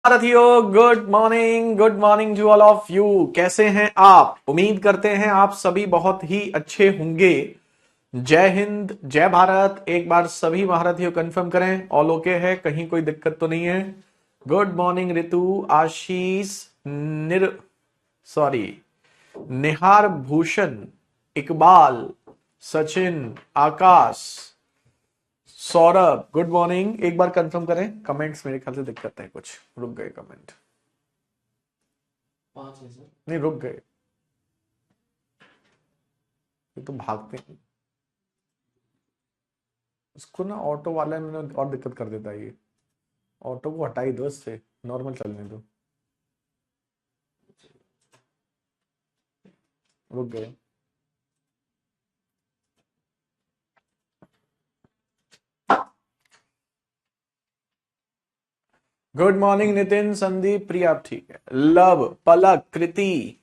साथियों, good morning to all of you. कैसे हैं आप? उम्मीद करते हैं आप सभी बहुत ही अच्छे होंगे। जय हिंद, जय भारत। एक बार सभी महारथियों कंफर्म करें ऑल ओके है, कहीं कोई दिक्कत तो नहीं है। गुड मॉर्निंग रितु, आशीष, निर सॉरी निहार भूषण, इकबाल, सचिन, आकाश, सौरभ, गुड मॉर्निंग। एक बार कंफर्म करें, कमेंट्स मेरे ख्याल से दिक्कत है, कुछ रुक गए कमेंट। 5 है सर। नहीं, रुक गए, ये तो भागते हैं। इसको ना ऑटो वाले मैंने और दिक्कत कर देता है। ये ऑटो को हटा ही दो, इससे नॉर्मल चलने दो। रुक गए। गुड मॉर्निंग नितिन, संदीप, प्रिया, ठीक है। लव, पलक, कृति,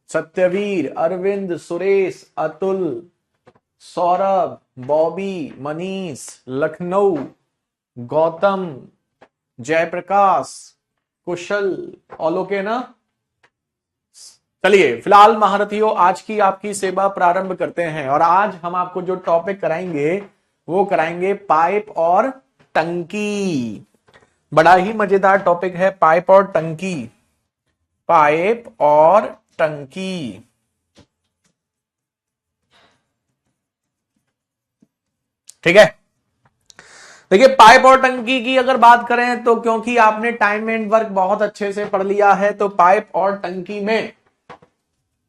सत्यवीर, अरविंद, सुरेश, अतुल, सौरभ, बॉबी, मनीष, लखनऊ, गौतम, जयप्रकाश, कुशल, ऑल ओके ना? चलिए फिलहाल महारथियों, आज की आपकी सेवा प्रारंभ करते हैं। और आज हम आपको जो टॉपिक कराएंगे वो कराएंगे पाइप और टंकी। बड़ा ही मजेदार टॉपिक है पाइप और टंकी। पाइप और टंकी, ठीक है। देखिए, पाइप और टंकी की अगर बात करें तो क्योंकि आपने टाइम एंड वर्क बहुत अच्छे से पढ़ लिया है, तो पाइप और टंकी में,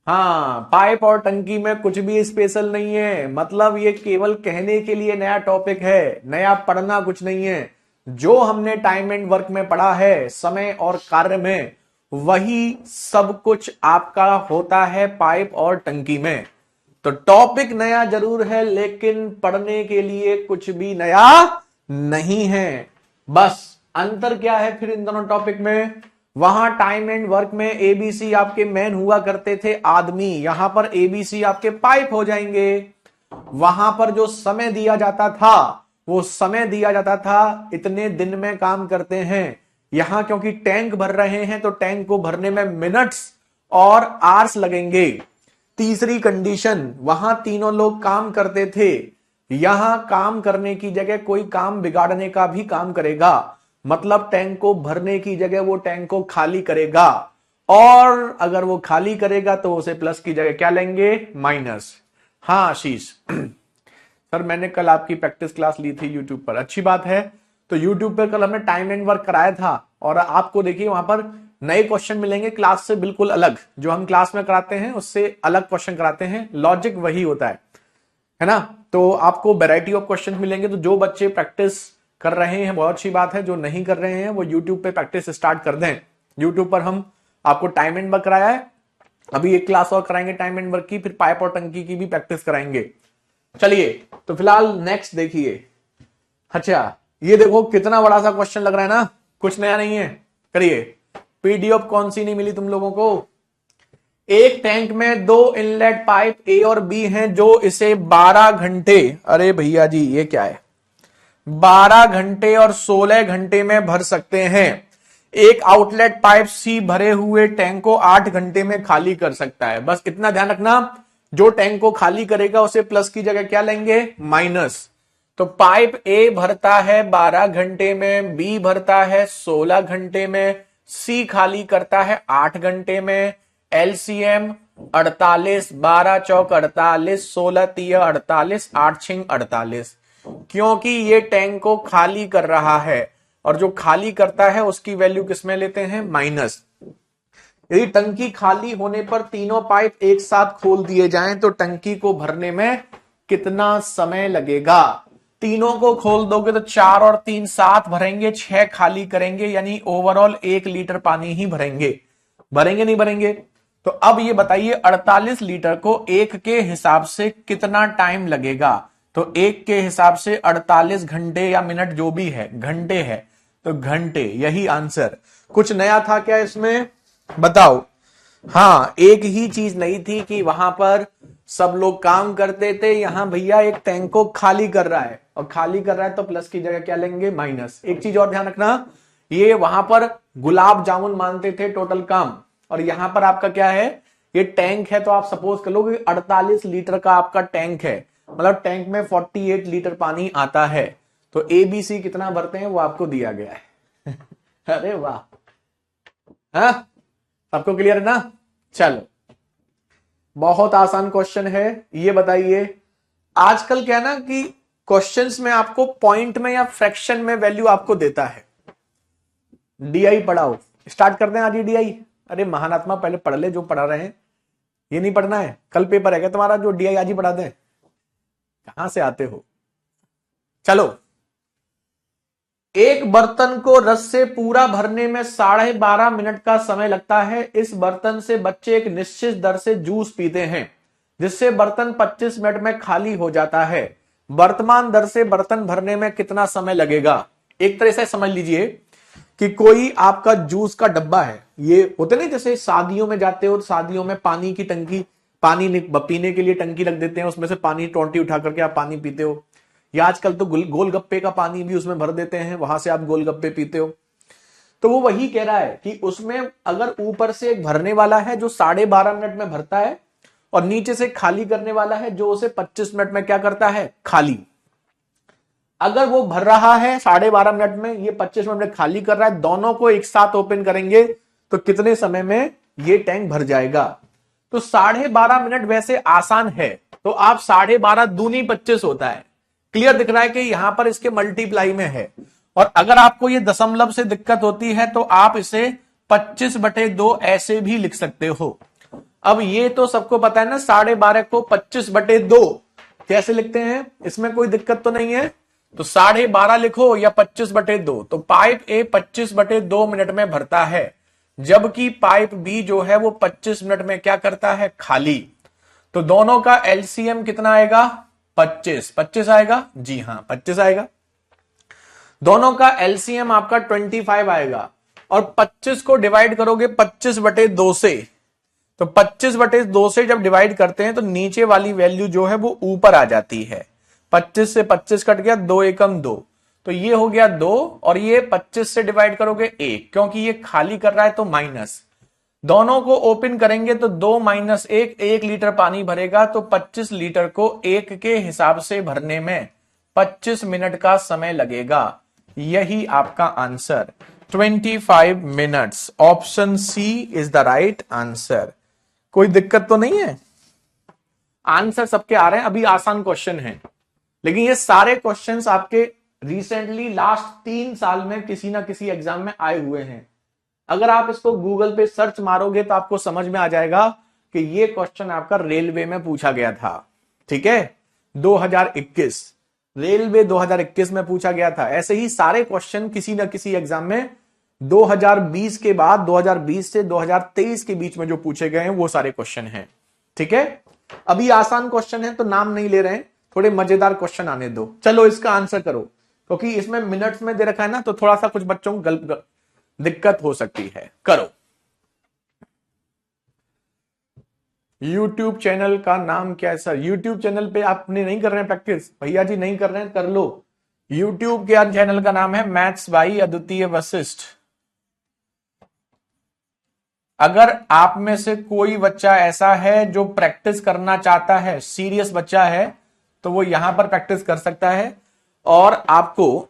हाँ, पाइप और टंकी में कुछ भी स्पेशल नहीं है। मतलब ये केवल कहने के लिए नया टॉपिक है, नया पढ़ना कुछ नहीं है। जो हमने टाइम एंड वर्क में पढ़ा है, समय और कार्य में, वही सब कुछ आपका होता है पाइप और टंकी में। तो टॉपिक नया जरूर है, लेकिन पढ़ने के लिए कुछ भी नया नहीं है। बस अंतर क्या है फिर इन दोनों टॉपिक में? वहां टाइम एंड वर्क में एबीसी आपके मैन हुआ करते थे आदमी, यहां पर एबीसी आपके पाइप हो जाएंगे। वहां पर जो समय दिया जाता था, वो समय दिया जाता था इतने दिन में काम करते हैं। यहां क्योंकि टैंक भर रहे हैं, तो टैंक को भरने में मिनट्स और आवर्स लगेंगे। तीसरी कंडीशन, वहां तीनों लोग काम करते थे, यहां काम करने की जगह कोई काम बिगाड़ने का भी काम करेगा। मतलब टैंक को भरने की जगह वो टैंक को खाली करेगा, और अगर वो खाली करेगा तो उसे प्लस की जगह क्या लेंगे? माइनस। हाँ आशीष सर, मैंने कल आपकी प्रैक्टिस क्लास ली थी यूट्यूब पर, अच्छी बात है। तो यूट्यूब पर कल हमने टाइम एंड वर्क कराया था, और आपको देखिए वहां पर नए क्वेश्चन मिलेंगे क्लास से बिल्कुल अलग। जो हम क्लास में कराते हैं उससे अलग क्वेश्चन कराते हैं, लॉजिक वही होता है ना। तो आपको वैरायटी ऑफ क्वेश्चन मिलेंगे। तो जो बच्चे प्रैक्टिस कर रहे हैं बहुत अच्छी बात है, जो नहीं कर रहे हैं वो यूट्यूब पे प्रैक्टिस स्टार्ट कर दें। यूट्यूब पर हम आपको टाइम एंड वर्क कराया है, अभी एक क्लास और कराएंगे टाइम एंड वर्क की, फिर पाइप और टंकी की भी प्रैक्टिस कराएंगे। चलिए तो फिलहाल नेक्स्ट देखिए। अच्छा, ये देखो कितना बड़ा सा क्वेश्चन लग रहा है ना, कुछ नया नहीं है। करिए, पीडीएफ कौन सी नहीं मिली तुम लोगों को? एक टैंक में 2 इनलेट पाइप ए और बी हैं, जो इसे 12 घंटे, अरे भैया जी ये क्या है, 12 घंटे और 16 घंटे में भर सकते हैं। एक आउटलेट पाइप सी भरे हुए टैंक को 8 घंटे में खाली कर सकता है। बस इतना ध्यान रखना, जो टैंक को खाली करेगा उसे प्लस की जगह क्या लेंगे? माइनस। तो पाइप ए भरता है 12 घंटे में, बी भरता है 16 घंटे में, सी खाली करता है 8 घंटे में। एलसीएम 48, 12 चौक 48, 16 तिया 48, 8 छिंग 48। क्योंकि ये टैंक को खाली कर रहा है, और जो खाली करता है उसकी वैल्यू किसमें लेते हैं? माइनस। यदि टंकी खाली होने पर तीनों पाइप एक साथ खोल दिए जाएं तो टंकी को भरने में कितना समय लगेगा? तीनों को खोल दोगे तो 4 और 3 7 भरेंगे, 6 खाली करेंगे, यानी ओवरऑल 1 लीटर पानी ही भरेंगे। भरेंगे नहीं भरेंगे? तो अब ये बताइए 48 लीटर को 1 के हिसाब से कितना टाइम लगेगा? तो 1 के हिसाब से 48 घंटे या मिनट जो भी है, घंटे है तो घंटे, यही आंसर। कुछ नया था क्या इसमें? बताओ। हाँ, एक ही चीज नहीं थी कि वहां पर सब लोग काम करते थे, यहां भैया एक टैंक को खाली कर रहा है, और खाली कर रहा है तो प्लस की जगह क्या लेंगे? माइनस। एक चीज और ध्यान रखना, ये वहां पर गुलाब जामुन मानते थे टोटल काम, और यहां पर आपका क्या है, ये टैंक है। तो आप सपोज कर लो कि 48 लीटर का आपका टैंक है, मतलब टैंक में 48 लीटर पानी आता है। तो ABC कितना भरते हैं वो आपको दिया गया है। अरे वाह, हाँ सबको क्लियर है ना। चलो, बहुत आसान क्वेश्चन है। ये बताइए, आजकल क्या है ना कि क्वेश्चंस में आपको पॉइंट में या फ्रैक्शन में वैल्यू आपको देता है। DI पढ़ाओ, स्टार्ट करते हैं आज ही DI। अरे महानात्मा पहले पढ़ ले जो पढ़ा रहे हैं, ये नहीं पढ़ना है, कल पेपर है क्या तुम्हारा जो DI आज ही पढ़ा दे, कहां से आते हो। चलो, एक बर्तन को रस से पूरा भरने में 12.5 मिनट का समय लगता है। इस बर्तन से बच्चे एक निश्चित दर से जूस पीते हैं, जिससे बर्तन 25 मिनट में खाली हो जाता है। वर्तमान दर से बर्तन भरने में कितना समय लगेगा। एक तरह से समझ लीजिए कि कोई आपका जूस का डब्बा है, ये होते नहीं जैसे शादियों में जाते हो, शादियों में पानी की टंकी, पानी पीने के लिए टंकी रख देते हैं, उसमें से पानी टोंटी उठा करके आप पानी पीते हो, या आजकल तो गोलगप्पे का पानी भी उसमें भर देते हैं, वहां से आप गोलगप्पे पीते हो। तो वो वही कह रहा है कि उसमें अगर ऊपर से एक भरने वाला है जो 12.5 मिनट में भरता है, और नीचे से खाली करने वाला है जो उसे 25 मिनट में क्या करता है, खाली। अगर वो भर रहा है 12.5 मिनट में, ये 25 मिनट में खाली कर रहा है, दोनों को एक साथ ओपन करेंगे तो कितने समय में ये टैंक भर जाएगा। तो 12.5 मिनट वैसे आसान है, तो आप 12.5 दूनी 25 होता है। क्लियर दिख रहा है कि यहां पर इसके मल्टीप्लाई में है। और अगर आपको ये दशमलव से दिक्कत होती है तो आप इसे 25/2 ऐसे भी लिख सकते हो। अब ये तो सबको पता है ना, 12.5 को 25/2 कैसे लिखते हैं, इसमें कोई दिक्कत तो नहीं है। तो 12.5 लिखो या 25/2। तो पाइप ए 25/2 मिनट में भरता है, जबकि पाइप बी जो है वो 25 मिनट में क्या करता है, खाली। तो दोनों का एलसीएम कितना आएगा, 25। 25 आएगा, जी हां 25 आएगा। दोनों का एलसीएम आपका 25 आएगा, और 25 को डिवाइड करोगे 25/2 से, तो 25/2 से जब डिवाइड करते हैं तो नीचे वाली वैल्यू जो है वो ऊपर आ जाती है। 25 से 25 कट गया, 2 एकम 2, तो ये हो गया 2, और ये 25 से डिवाइड करोगे 1, क्योंकि ये खाली कर रहा है तो माइनस। दोनों को ओपन करेंगे तो 2 माइनस 1, 1 लीटर पानी भरेगा, तो 25 लीटर को 1 के हिसाब से भरने में 25 मिनट का समय लगेगा। यही आपका answer 25 minutes. Option C is the right answer. कोई दिक्कत तो नहीं है, आंसर सबके आ रहे हैं। अभी आसान क्वेश्चन है, लेकिन ये सारे क्वेश्चंस आपके रिसेंटली लास्ट 3 साल में किसी ना किसी एग्जाम में आए हुए हैं। अगर आप इसको गूगल पे सर्च मारोगे तो आपको समझ में आ जाएगा कि ये क्वेश्चन आपका रेलवे में पूछा गया था। ठीक है, 2021 रेलवे 2021 में पूछा गया था। ऐसे ही सारे क्वेश्चन किसी ना किसी एग्जाम में 2020 के बाद 2020 से 2023 के बीच में जो पूछे गए हैं वो सारे क्वेश्चन हैं। ठीक है, अभी आसान क्वेश्चन है तो नाम नहीं ले रहे हैं, थोड़े मजेदार क्वेश्चन आने दो। चलो इसका आंसर करो, क्योंकि इसमें मिनट्स में दे रखा है ना, तो थोड़ा सा कुछ बच्चों को दिक्कत हो सकती है। करो। YouTube चैनल का नाम क्या है सर। YouTube चैनल पे आपने नहीं कर रहे हैं प्रैक्टिस, भैया जी नहीं कर रहे हैं, कर लो। YouTube के चैनल का नाम है मैथ्स बाई अद्वितीय वशिष्ठ। अगर आप में से कोई बच्चा ऐसा है जो प्रैक्टिस करना चाहता है, सीरियस बच्चा है, तो वो यहां पर प्रैक्टिस कर सकता है। और आपको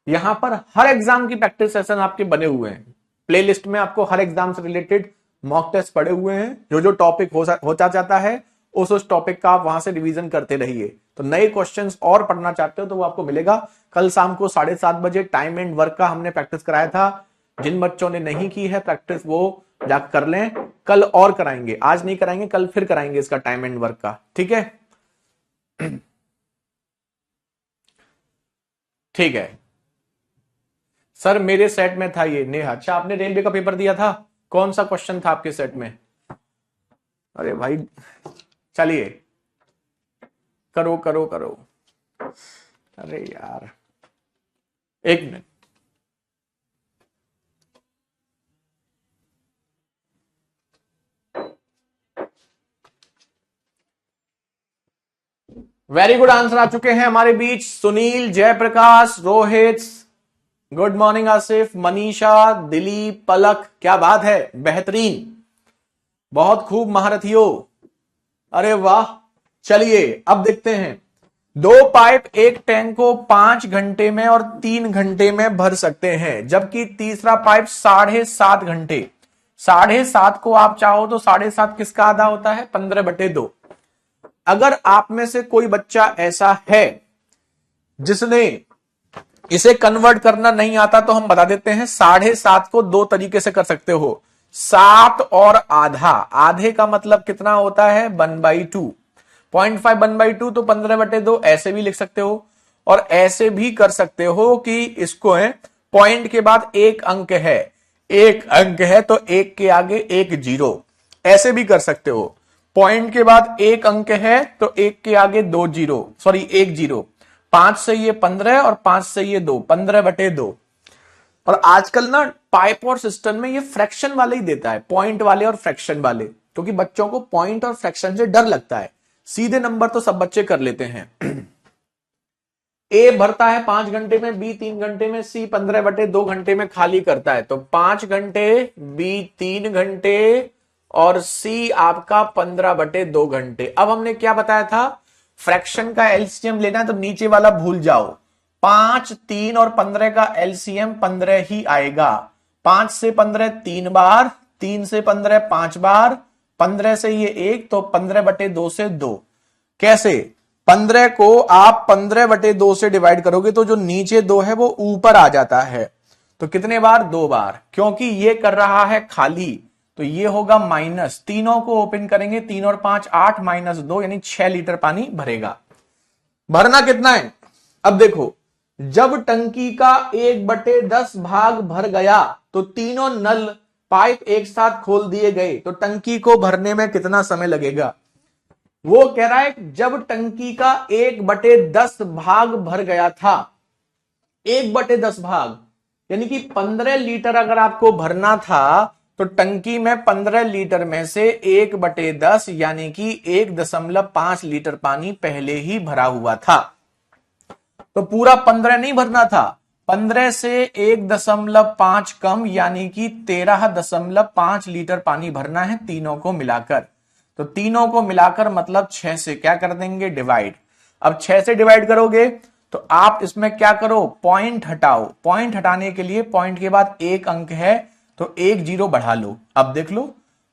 यहां पर हर एग्जाम की प्रैक्टिस सेशन आपके बने हुए हैं। प्लेलिस्ट में आपको हर एग्जाम से रिलेटेड मॉक टेस्ट पड़े हुए हैं। जो जो टॉपिक होता जाता है उस टॉपिक का आप वहां से रिवीजन करते रहिए। तो नए क्वेश्चंस और पढ़ना चाहते हो तो वो आपको मिलेगा। कल शाम को 7:30 बजे टाइम एंड वर्क का हमने प्रैक्टिस कराया था। जिन बच्चों ने नहीं की है प्रैक्टिस वो जाकर कर लें, कल और कराएंगे, आज नहीं कराएंगे, कल फिर कराएंगे इसका टाइम एंड वर्क का। ठीक है, ठीक है सर, मेरे सेट में था ये। नेहा, अच्छा आपने रेलवे का पेपर दिया था, कौन सा क्वेश्चन था आपके सेट में। अरे भाई चलिए करो करो करो। अरे यार एक मिनट। वेरी गुड, आंसर आ चुके हैं हमारे बीच। सुनील, जयप्रकाश, रोहित, गुड मॉर्निंग आसिफ, मनीषा, दिलीप, पलक, क्या बात है, बेहतरीन, बहुत खूब महारथियों। अरे वाह, चलिए अब देखते हैं। 2 पाइप एक टैंक को 5 घंटे में और 3 घंटे में भर सकते हैं, जबकि तीसरा पाइप 7.5 घंटे। 7.5 को आप चाहो तो 7.5 किसका आधा होता है? 15/2। अगर आप में से कोई बच्चा ऐसा है जिसने इसे कन्वर्ट करना नहीं आता, तो हम बता देते हैं 7.5 को 2 तरीके से कर सकते हो। 7 और आधा, आधे का मतलब कितना होता है? 1/2। 0.5 1/2 तो 15/2 ऐसे भी लिख सकते हो, और ऐसे भी कर सकते हो कि इसको है पॉइंट के बाद एक अंक है, एक अंक है तो एक के आगे एक जीरो, ऐसे भी कर सकते हो। पॉइंट के बाद एक अंक है तो एक के आगे 2 जीरो, सॉरी 1 जीरो। 5 से ये 15 और 5 से ये 2, 15/2। और आजकल ना पाइप और सिस्टम में ये फ्रैक्शन वाले ही देता है, पॉइंट वाले और फ्रैक्शन वाले, क्योंकि बच्चों को पॉइंट और फ्रैक्शन से डर लगता है। सीधे नंबर तो सब बच्चे कर लेते हैं। ए भरता है 5 घंटे में, बी 3 घंटे में, सी 15/2 घंटे में खाली करता है। तो 5 घंटे, बी 3 घंटे और सी आपका 15/2 घंटे। अब हमने क्या बताया था? फ्रैक्शन का एलसीएम लेना है, तो नीचे वाला भूल जाओ। 5, 3 और 15 का एलसीएम 15 ही आएगा। 5 से 15 3 बार, 3 से 15 5 बार, 15 से ये 1, तो 15/2 से 2। कैसे? 15 को आप 15/2 से डिवाइड करोगे तो जो नीचे 2 है वो ऊपर आ जाता है। तो कितने बार? 2 बार, क्योंकि ये कर रहा है खाली, तो ये होगा माइनस। तीनों को ओपन करेंगे, 3 और 5 8 -2 यानी 6 लीटर पानी भरेगा। भरना कितना है? अब देखो, जब टंकी का 1/10 भाग भर गया तो तीनों नल पाइप एक साथ खोल दिए गए, तो टंकी को भरने में कितना समय लगेगा? वो कह रहा है जब टंकी का 1/10 भाग भर गया था, 1/10 भाग यानी कि 15 लीटर अगर आपको भरना था, तो टंकी में 15 लीटर में से 1/10 यानी कि 1.5 लीटर पानी पहले ही भरा हुआ था। तो पूरा 15 नहीं भरना था, 15 से 1.5 कम यानी कि 13.5 लीटर पानी भरना है तीनों को मिलाकर। तो तीनों को मिलाकर मतलब 6 से क्या कर देंगे? डिवाइड। अब 6 से डिवाइड करोगे तो आप इसमें क्या करो? पॉइंट हटाओ। पॉइंट हटाने के लिए पॉइंट के बाद एक अंक है तो एक जीरो बढ़ा लो। अब देख लो,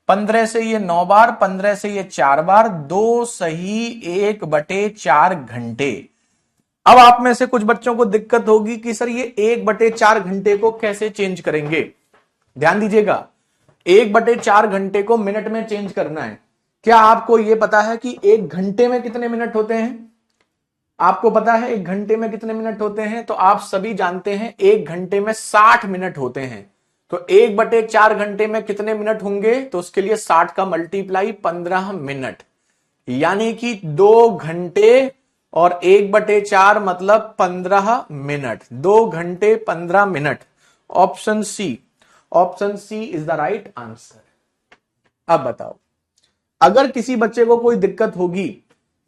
15 से ये 9 बार, 15 से ये 4 बार, 2 सही 1/4 घंटे। अब आप में से कुछ बच्चों को दिक्कत होगी कि सर ये 1/4 घंटे को कैसे चेंज करेंगे? ध्यान दीजिएगा, 1/4 घंटे को मिनट में चेंज करना है। क्या आपको यह पता है कि 1 घंटे में कितने मिनट होते हैं? आपको पता है 1 घंटे में कितने मिनट होते हैं? तो आप सभी जानते हैं 1 घंटे में 60 मिनट होते हैं। तो 1/4 घंटे में कितने मिनट होंगे? तो उसके लिए 60 का मल्टीप्लाई 15 मिनट, यानी कि 2 घंटे और 1/4 मतलब 15 मिनट। 2 घंटे 15 minute. Option C, option C is the right answer. अब बताओ, अगर किसी बच्चे को कोई दिक्कत होगी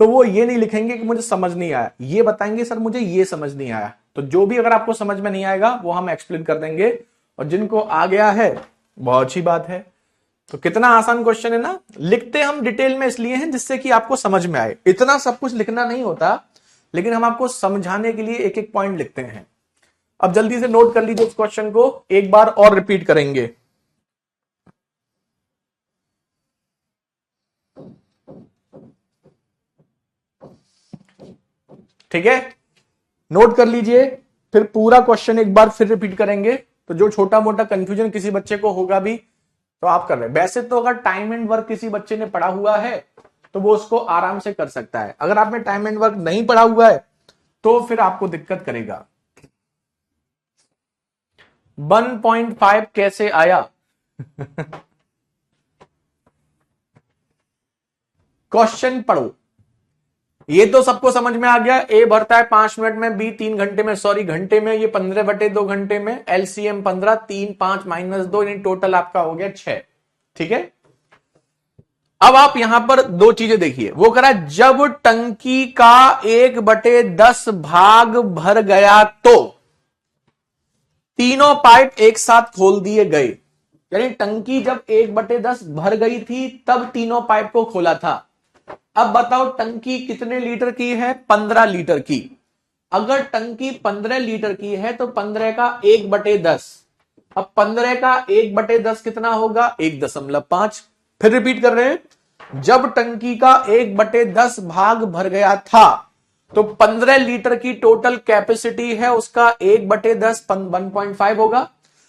तो वो ये नहीं लिखेंगे कि मुझे समझ नहीं आया, ये बताएंगे सर मुझे ये समझ नहीं आया। तो जो भी अगर आपको समझ में नहीं आएगा वो हम एक्सप्लेन कर देंगे, और जिनको आ गया है बहुत अच्छी बात है। तो कितना आसान क्वेश्चन है ना। लिखते हम डिटेल में इसलिए हैं जिससे कि आपको समझ में आए। इतना सब कुछ लिखना नहीं होता, लेकिन हम आपको समझाने के लिए एक एक पॉइंट लिखते हैं। अब जल्दी से नोट कर लीजिए इस क्वेश्चन को, एक बार और रिपीट करेंगे। ठीक है, नोट कर लीजिए, फिर पूरा क्वेश्चन एक बार फिर रिपीट करेंगे। तो जो छोटा मोटा कंफ्यूजन किसी बच्चे को होगा भी तो आप कर रहे हैं। वैसे तो अगर टाइम एंड वर्क किसी बच्चे ने पढ़ा हुआ है तो वो उसको आराम से कर सकता है। अगर आपने टाइम एंड वर्क नहीं पढ़ा हुआ है तो फिर आपको दिक्कत करेगा। 1.5 कैसे आया? क्वेश्चन पढ़ो, ये तो सबको समझ में आ गया। ए भरता है 5 मिनट में, बी 3 घंटे में, सॉरी घंटे में, ये 15/2 घंटे में, एलसीएम 15, 3 5 -2 यानी टोटल आपका हो गया 6। ठीक है, अब आप यहां पर दो चीजें देखिए। वो कह रहा है जब टंकी का 1/10 भाग भर गया तो तीनों पाइप एक साथ खोल दिए गए, यानी टंकी जब 1/10 भर गई थी तब तीनों पाइप को खोला था। अब बताओ टंकी कितने लीटर की है? 15 लीटर की। अगर टंकी 15 लीटर की है तो 15 का 1/10, अब 15 का 1/10 कितना होगा? 1.5। फिर रिपीट कर रहे हैं, जब टंकी का 1/10 भाग भर गया था तो 15 लीटर की टोटल कैपेसिटी है, उसका 1/10 1.5 होगा।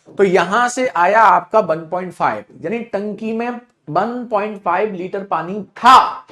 तो यहां से आया आपका 1.5, यानी टंकी में 1.5 लीटर पानी था।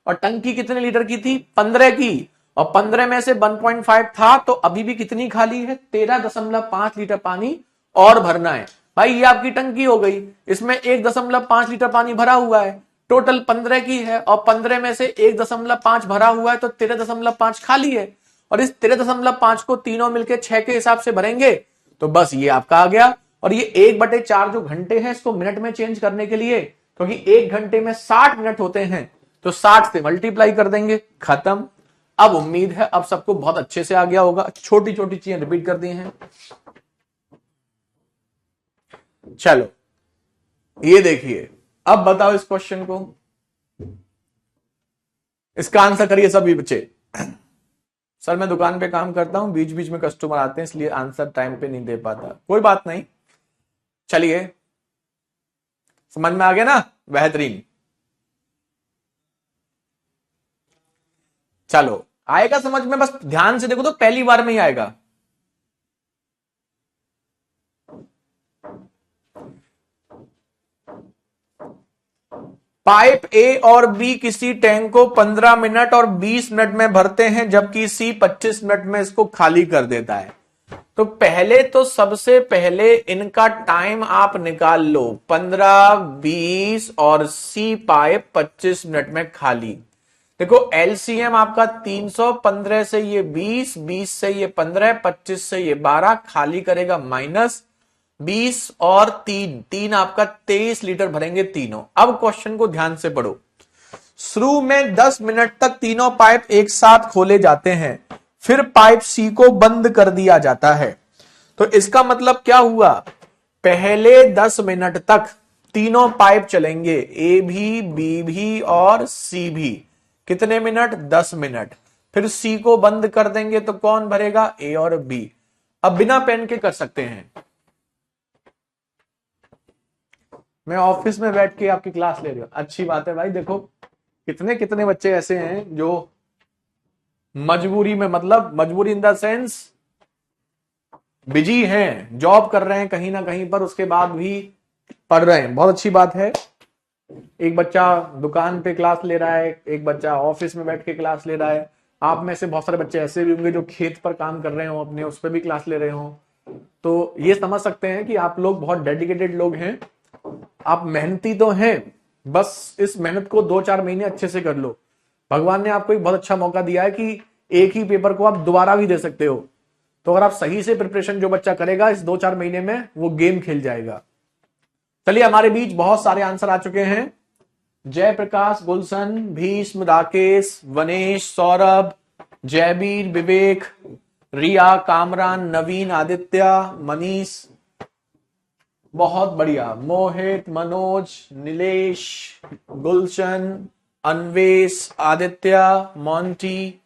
और टंकी कितने लीटर की थी? 15 की। और 15 में से 1.5 था तो अभी भी कितनी खाली है? 13.5 लीटर पानी और भरना है। भाई ये आपकी टंकी हो गई, इसमें 1.5 लीटर पानी भरा हुआ है, टोटल 15 की है और 15 में से 1.5 भरा हुआ है तो 13.5 खाली है। और इस 13.5 को तीनों मिलकर 6 के हिसाब से भरेंगे तो बस ये आपका आ गया। और ये 1/4 जो घंटे हैं इसको मिनट में चेंज करने के लिए, क्योंकि 1 घंटे में 60 मिनट होते हैं, तो 60 से मल्टीप्लाई कर देंगे, खत्म। अब उम्मीद है अब सबको बहुत अच्छे से आ गया होगा, छोटी छोटी चीजें रिपीट कर दी हैं। चलो ये देखिए, अब बताओ इस क्वेश्चन को, इसका आंसर करिए सभी बच्चे। सर मैं दुकान पे काम करता हूं, बीच बीच में कस्टमर आते हैं इसलिए आंसर टाइम पे नहीं दे पाता। कोई बात नहीं, चलिए समझ में आ गया ना? बेहतरीन। चलो आएगा समझ में, बस ध्यान से देखो तो पहली बार में ही आएगा। पाइप ए और बी किसी टैंक को 15 मिनट और 20 मिनट में भरते हैं, जबकि सी 25 मिनट में इसको खाली कर देता है। तो पहले तो सबसे पहले इनका टाइम आप निकाल लो, 15, 20 और सी पाइप 25 मिनट में खाली। देखो एलसीएम आपका 315 से ये 20, 20 से ये 15, 25 से ये 12, खाली करेगा माइनस 20 और 3 आपका 23 लीटर भरेंगे तीनों। अब क्वेश्चन को ध्यान से पढ़ो। शुरू में 10 मिनट तक तीनों पाइप एक साथ खोले जाते हैं, फिर पाइप सी को बंद कर दिया जाता है। तो इसका मतलब क्या हुआ? पहले 10 मिनट तक तीनों पाइप चलेंगे, ए भी, बी भी और सी भी। कितने मिनट? 10 मिनट। फिर सी को बंद कर देंगे तो कौन भरेगा? ए और बी। अब बिना पेन के कर सकते हैं, मैं ऑफिस में बैठ के आपकी क्लास ले रही हूं। अच्छी बात है भाई। देखो कितने कितने बच्चे ऐसे हैं जो मजबूरी में, मतलब मजबूरी इन द सेंस बिजी हैं, जॉब कर रहे हैं कहीं ना कहीं पर, उसके बाद भी पढ़ रहे हैं। बहुत अच्छी बात है। एक बच्चा दुकान पे क्लास ले रहा है, एक बच्चा ऑफिस में बैठ के क्लास ले रहा है। आप में से बहुत सारे बच्चे ऐसे भी होंगे जो खेत पर काम कर रहे हो अपने, उस पर भी क्लास ले रहे हो। तो ये समझ सकते हैं कि आप लोग बहुत डेडिकेटेड लोग हैं, आप मेहनती तो हैं, बस इस मेहनत को 2-4 महीने अच्छे से कर लो। भगवान ने आपको एक बहुत अच्छा मौका दिया है कि एक ही पेपर को आप दोबारा भी दे सकते हो। तो अगर आप सही से प्रिपरेशन जो बच्चा करेगा इस 2-4 महीने में, वो गेम खेल जाएगा। चलिए हमारे बीच बहुत सारे आंसर आ चुके हैं। जयप्रकाश, गुलशन, भीष्म, राकेश, वनेश, सौरभ, जयबीर, विवेक, रिया, कामरान, नवीन, आदित्य, मनीष, बहुत बढ़िया, मोहित, मनोज, नीलेश, गुलशन, अन्वेश, आदित्य, मोंटी,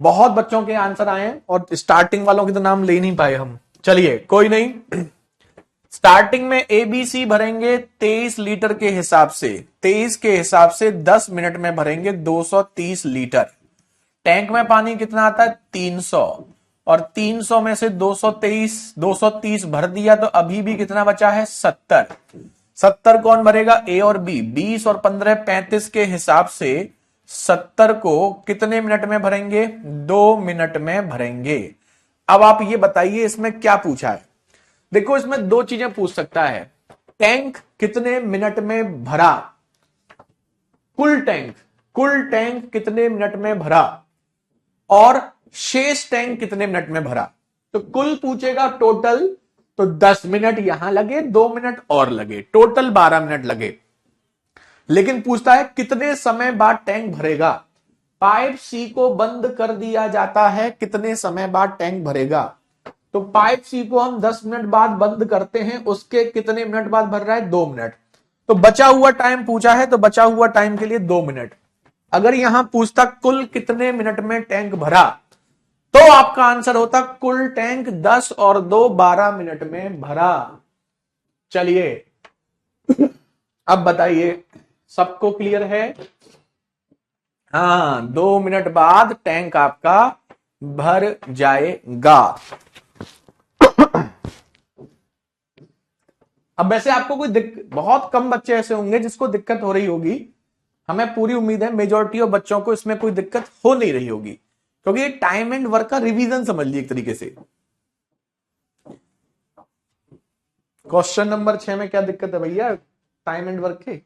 बहुत बच्चों के आंसर आए हैं और स्टार्टिंग वालों के तो नाम ले नहीं पाए हम। चलिए कोई नहीं। स्टार्टिंग में एबीसी भरेंगे 23 लीटर के हिसाब से, 23 के हिसाब से 10 मिनट में भरेंगे 230 लीटर। टैंक में पानी कितना आता है? 300, और 300 में से 230 भर दिया तो अभी भी कितना बचा है? 70। 70 कौन भरेगा? ए और बी। 20 और 15 35 के हिसाब से 70 को कितने मिनट में भरेंगे? 2 मिनट में भरेंगे। अब आप ये बताइए इसमें क्या पूछा है। देखो इसमें दो चीजें पूछ सकता है, टैंक कितने मिनट में भरा, कुल टैंक कितने मिनट में भरा, और शेष टैंक कितने मिनट में भरा। तो कुल पूछेगा टोटल, तो 10 मिनट यहां लगे, 2 मिनट और लगे, टोटल 12 मिनट लगे। लेकिन पूछता है कितने समय बाद टैंक भरेगा। पाइप सी को बंद कर दिया जाता है, कितने समय बाद टैंक भरेगा। तो तो पाइप सी को हम 10 मिनट बाद बंद करते हैं, उसके कितने मिनट बाद भर रहा है? 2 मिनट। तो बचा हुआ टाइम पूछा है, तो बचा हुआ टाइम के लिए 2 मिनट। अगर यहां पूछता कुल कितने मिनट में टैंक भरा, तो आपका आंसर होता कुल टैंक 10 और 2 12 मिनट में भरा। चलिए अब बताइए, सबको क्लियर है? हाँ, 2 मिनट बाद टैंक आपका भर जाएगा। अब वैसे आपको कोई बहुत कम बच्चे ऐसे होंगे जिसको दिक्कत हो रही होगी। हमें पूरी उम्मीद है मेजॉरिटी ऑफ बच्चों को इसमें कोई दिक्कत हो नहीं रही होगी, क्योंकि ये टाइम एंड वर्क का रिवीजन समझ लीजिए एक तरीके से। क्वेश्चन नंबर 6 में क्या दिक्कत है भैया टाइम एंड वर्क के?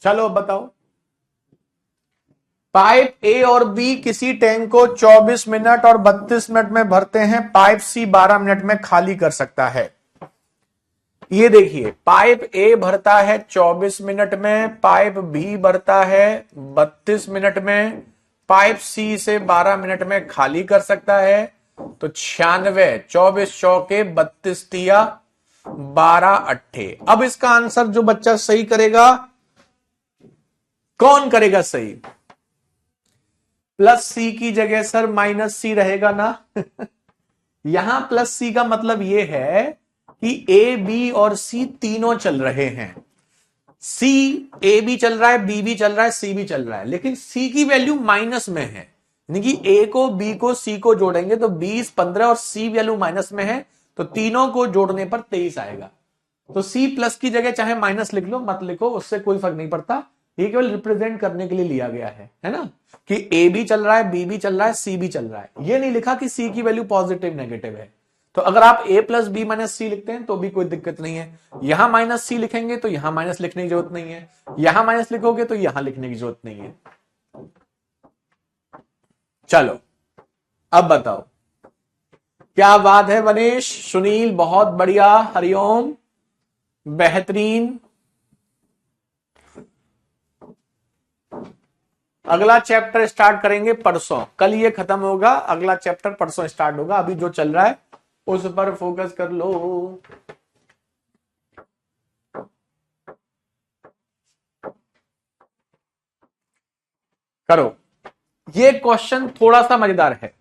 चलो अब बताओ। पाइप ए और बी किसी टैंक को 24 मिनट और 32 मिनट में भरते हैं, पाइप सी 12 मिनट में खाली कर सकता है। ये देखिए, पाइप ए भरता है 24 मिनट में, पाइप बी भरता है 32 मिनट में, पाइप सी से 12 मिनट में खाली कर सकता है। तो 96, 24 चौके 32 तिया 12 अट्ठे। अब इसका आंसर जो बच्चा सही करेगा, कौन करेगा सही? प्लस सी की जगह सर माइनस सी रहेगा ना। यहां प्लस सी का मतलब यह है कि ए बी और सी तीनों चल रहे हैं। सी, ए भी चल रहा है, बी भी चल रहा है, सी भी चल रहा है, लेकिन सी की वैल्यू माइनस में है। यानी कि ए को, बी को, सी को जोड़ेंगे तो 20 15 और सी वैल्यू माइनस में है, तो तीनों को जोड़ने पर 23 आएगा। तो सी प्लस की जगह चाहे माइनस लिख लो, मत लिखो, उससे कोई फर्क नहीं पड़ता। ये केवल रिप्रेजेंट करने के लिए लिया गया है ना, कि ए भी चल रहा है, बी भी चल रहा है, सी भी चल रहा है। ये नहीं लिखा कि सी की वैल्यू पॉजिटिव नेगेटिव है। तो अगर आप ए प्लस बी माइनस सी लिखते हैं तो भी कोई दिक्कत नहीं है। यहां माइनस सी लिखेंगे तो यहां माइनस लिखने की जरूरत नहीं है, यहां माइनस लिखोगे तो यहां लिखने की जरूरत नहीं है। चलो अब बताओ। क्या बात है मनीष, सुनील, बहुत बढ़िया, हरिओम, बेहतरीन। अगला चैप्टर स्टार्ट करेंगे परसों, कल ये खत्म होगा, अगला चैप्टर परसों स्टार्ट होगा। अभी जो चल रहा है उस पर फोकस कर लो। करो। ये क्वेश्चन थोड़ा सा मजेदार है।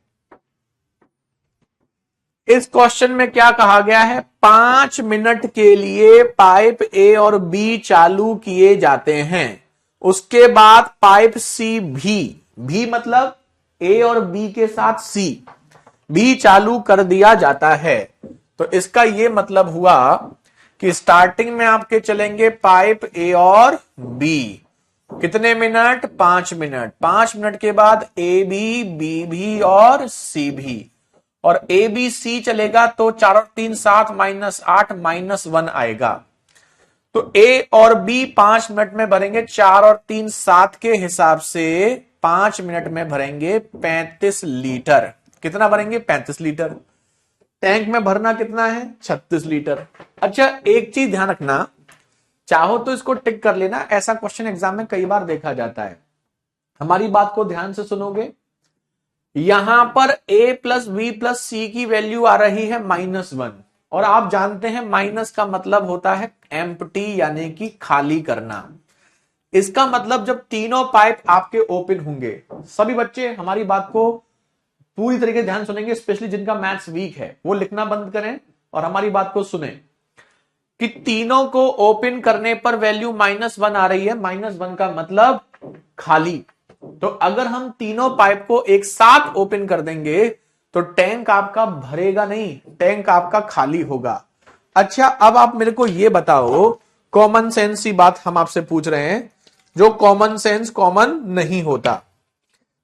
इस क्वेश्चन में क्या कहा गया है? 5 मिनट के लिए पाइप ए और बी चालू किए जाते हैं, उसके बाद पाइप सी भी मतलब ए और बी के साथ सी भी चालू कर दिया जाता है। तो इसका यह मतलब हुआ कि स्टार्टिंग में आपके चलेंगे पाइप ए और बी, कितने मिनट? 5 मिनट। 5 मिनट के बाद ए भी, बी भी और सी भी, और ए बी सी चलेगा तो 4 और 3 7 -8 -1 आएगा। तो ए और बी 5 मिनट में भरेंगे, 4 और 3 7 के हिसाब से 5 मिनट में भरेंगे 35 लीटर। कितना भरेंगे? 35 लीटर। टैंक में भरना कितना है? 36 लीटर। अच्छा, एक चीज ध्यान रखना, चाहो तो इसको टिक कर लेना, ऐसा क्वेश्चन एग्जाम में कई बार देखा जाता है। हमारी बात को ध्यान से सुनोगे। यहां पर a प्लस बी प्लस सी की वैल्यू आ रही है -1, और आप जानते हैं माइनस का मतलब होता है एम्प्टी, यानी कि खाली करना। इसका मतलब जब तीनों पाइप आपके ओपन होंगे, सभी बच्चे हमारी बात को पूरी तरीके से ध्यान सुनेंगे, स्पेशली जिनका मैथ्स वीक है वो लिखना बंद करें और हमारी बात को सुने कि तीनों को ओपन करने पर वैल्यू -1 आ रही है। -1 का मतलब खाली। तो अगर हम तीनों पाइप को एक साथ ओपन कर देंगे तो टैंक आपका भरेगा नहीं, टैंक आपका खाली होगा। अच्छा, अब आप मेरे को यह बताओ, कॉमन सेंस की बात हम आपसे पूछ रहे हैं, जो कॉमन सेंस कॉमन नहीं होता।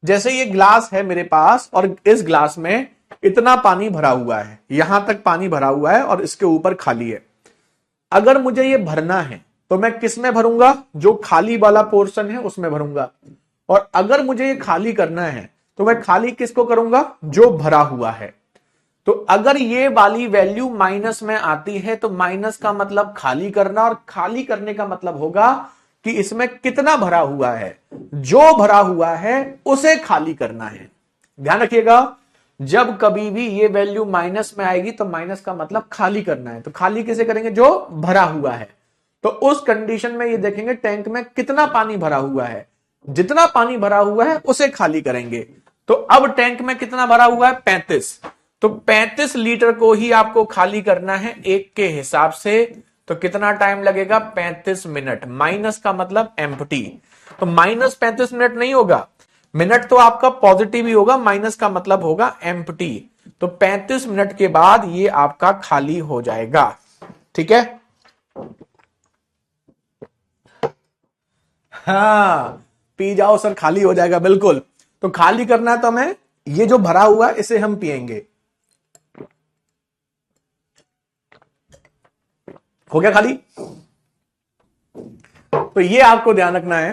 जैसे ये ग्लास है मेरे पास और इस ग्लास में इतना पानी भरा हुआ है, यहां तक पानी भरा हुआ है और इसके ऊपर खाली है। अगर मुझे ये भरना है तो मैं किस में भरूंगा? जो खाली वाला पोर्शन है उसमें भरूंगा। और अगर मुझे ये खाली करना है तो मैं खाली किसको करूंगा? जो भरा हुआ है। तो अगर ये वाली वैल्यू माइनस में आती है तो माइनस का मतलब खाली करना, और खाली करने का मतलब होगा कि इसमें कितना भरा हुआ है। जो भरा हुआ है उसे खाली करना है। ध्यान रखिएगा, जब कभी भी ये वैल्यू माइनस में आएगी तो माइनस का मतलब खाली करना है, तो खाली किसे करेंगे, जो भरा हुआ है। तो उस कंडीशन में ये देखेंगे टैंक में कितना पानी भरा हुआ है, जितना पानी भरा हुआ है उसे खाली करेंगे। तो अब टैंक में कितना भरा हुआ है, 35, तो 35 लीटर को ही आपको खाली करना है एक के हिसाब से। तो कितना टाइम लगेगा, 35 मिनट। माइनस का मतलब एम्प्टी, तो माइनस 35 मिनट नहीं होगा, मिनट तो आपका पॉजिटिव ही होगा, माइनस का मतलब होगा एम्प्टी। तो 35 मिनट के बाद ये आपका खाली हो जाएगा। ठीक है, हाँ पी जाओ सर, खाली हो जाएगा, बिल्कुल। तो खाली करना है तो हमें ये जो भरा हुआ है इसे हम पिएंगे। हो गया खाली। तो ये आपको ध्यान रखना है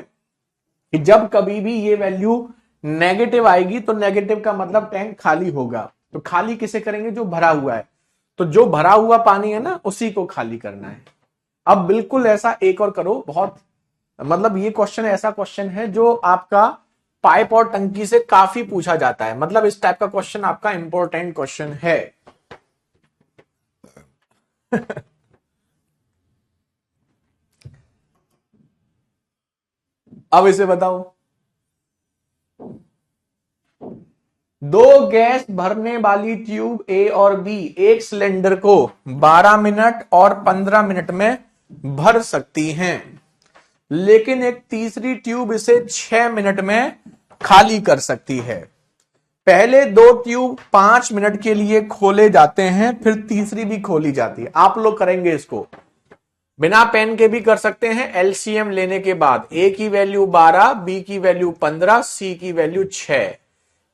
कि जब कभी भी ये वैल्यू नेगेटिव आएगी तो नेगेटिव का मतलब टैंक खाली होगा। तो खाली किसे करेंगे, जो भरा हुआ है। तो जो भरा हुआ पानी है ना उसी को खाली करना है। अब बिल्कुल ऐसा एक और करो, बहुत मतलब ये क्वेश्चन ऐसा क्वेश्चन है जो आपका पाइप और टंकी से काफी पूछा जाता है, मतलब इस टाइप का क्वेश्चन आपका इंपॉर्टेंट क्वेश्चन है। अब इसे बताओ, दो गैस भरने वाली ट्यूब ए और बी एक सिलेंडर को 12 मिनट और 15 मिनट में भर सकती हैं, लेकिन एक तीसरी ट्यूब इसे 6 मिनट में खाली कर सकती है। पहले दो ट्यूब 5 मिनट के लिए खोले जाते हैं, फिर तीसरी भी खोली जाती है। आप लोग करेंगे इसको, बिना पेन के भी कर सकते हैं। एलसीएम लेने के बाद ए की वैल्यू 12, बी की वैल्यू 15, सी की वैल्यू 6।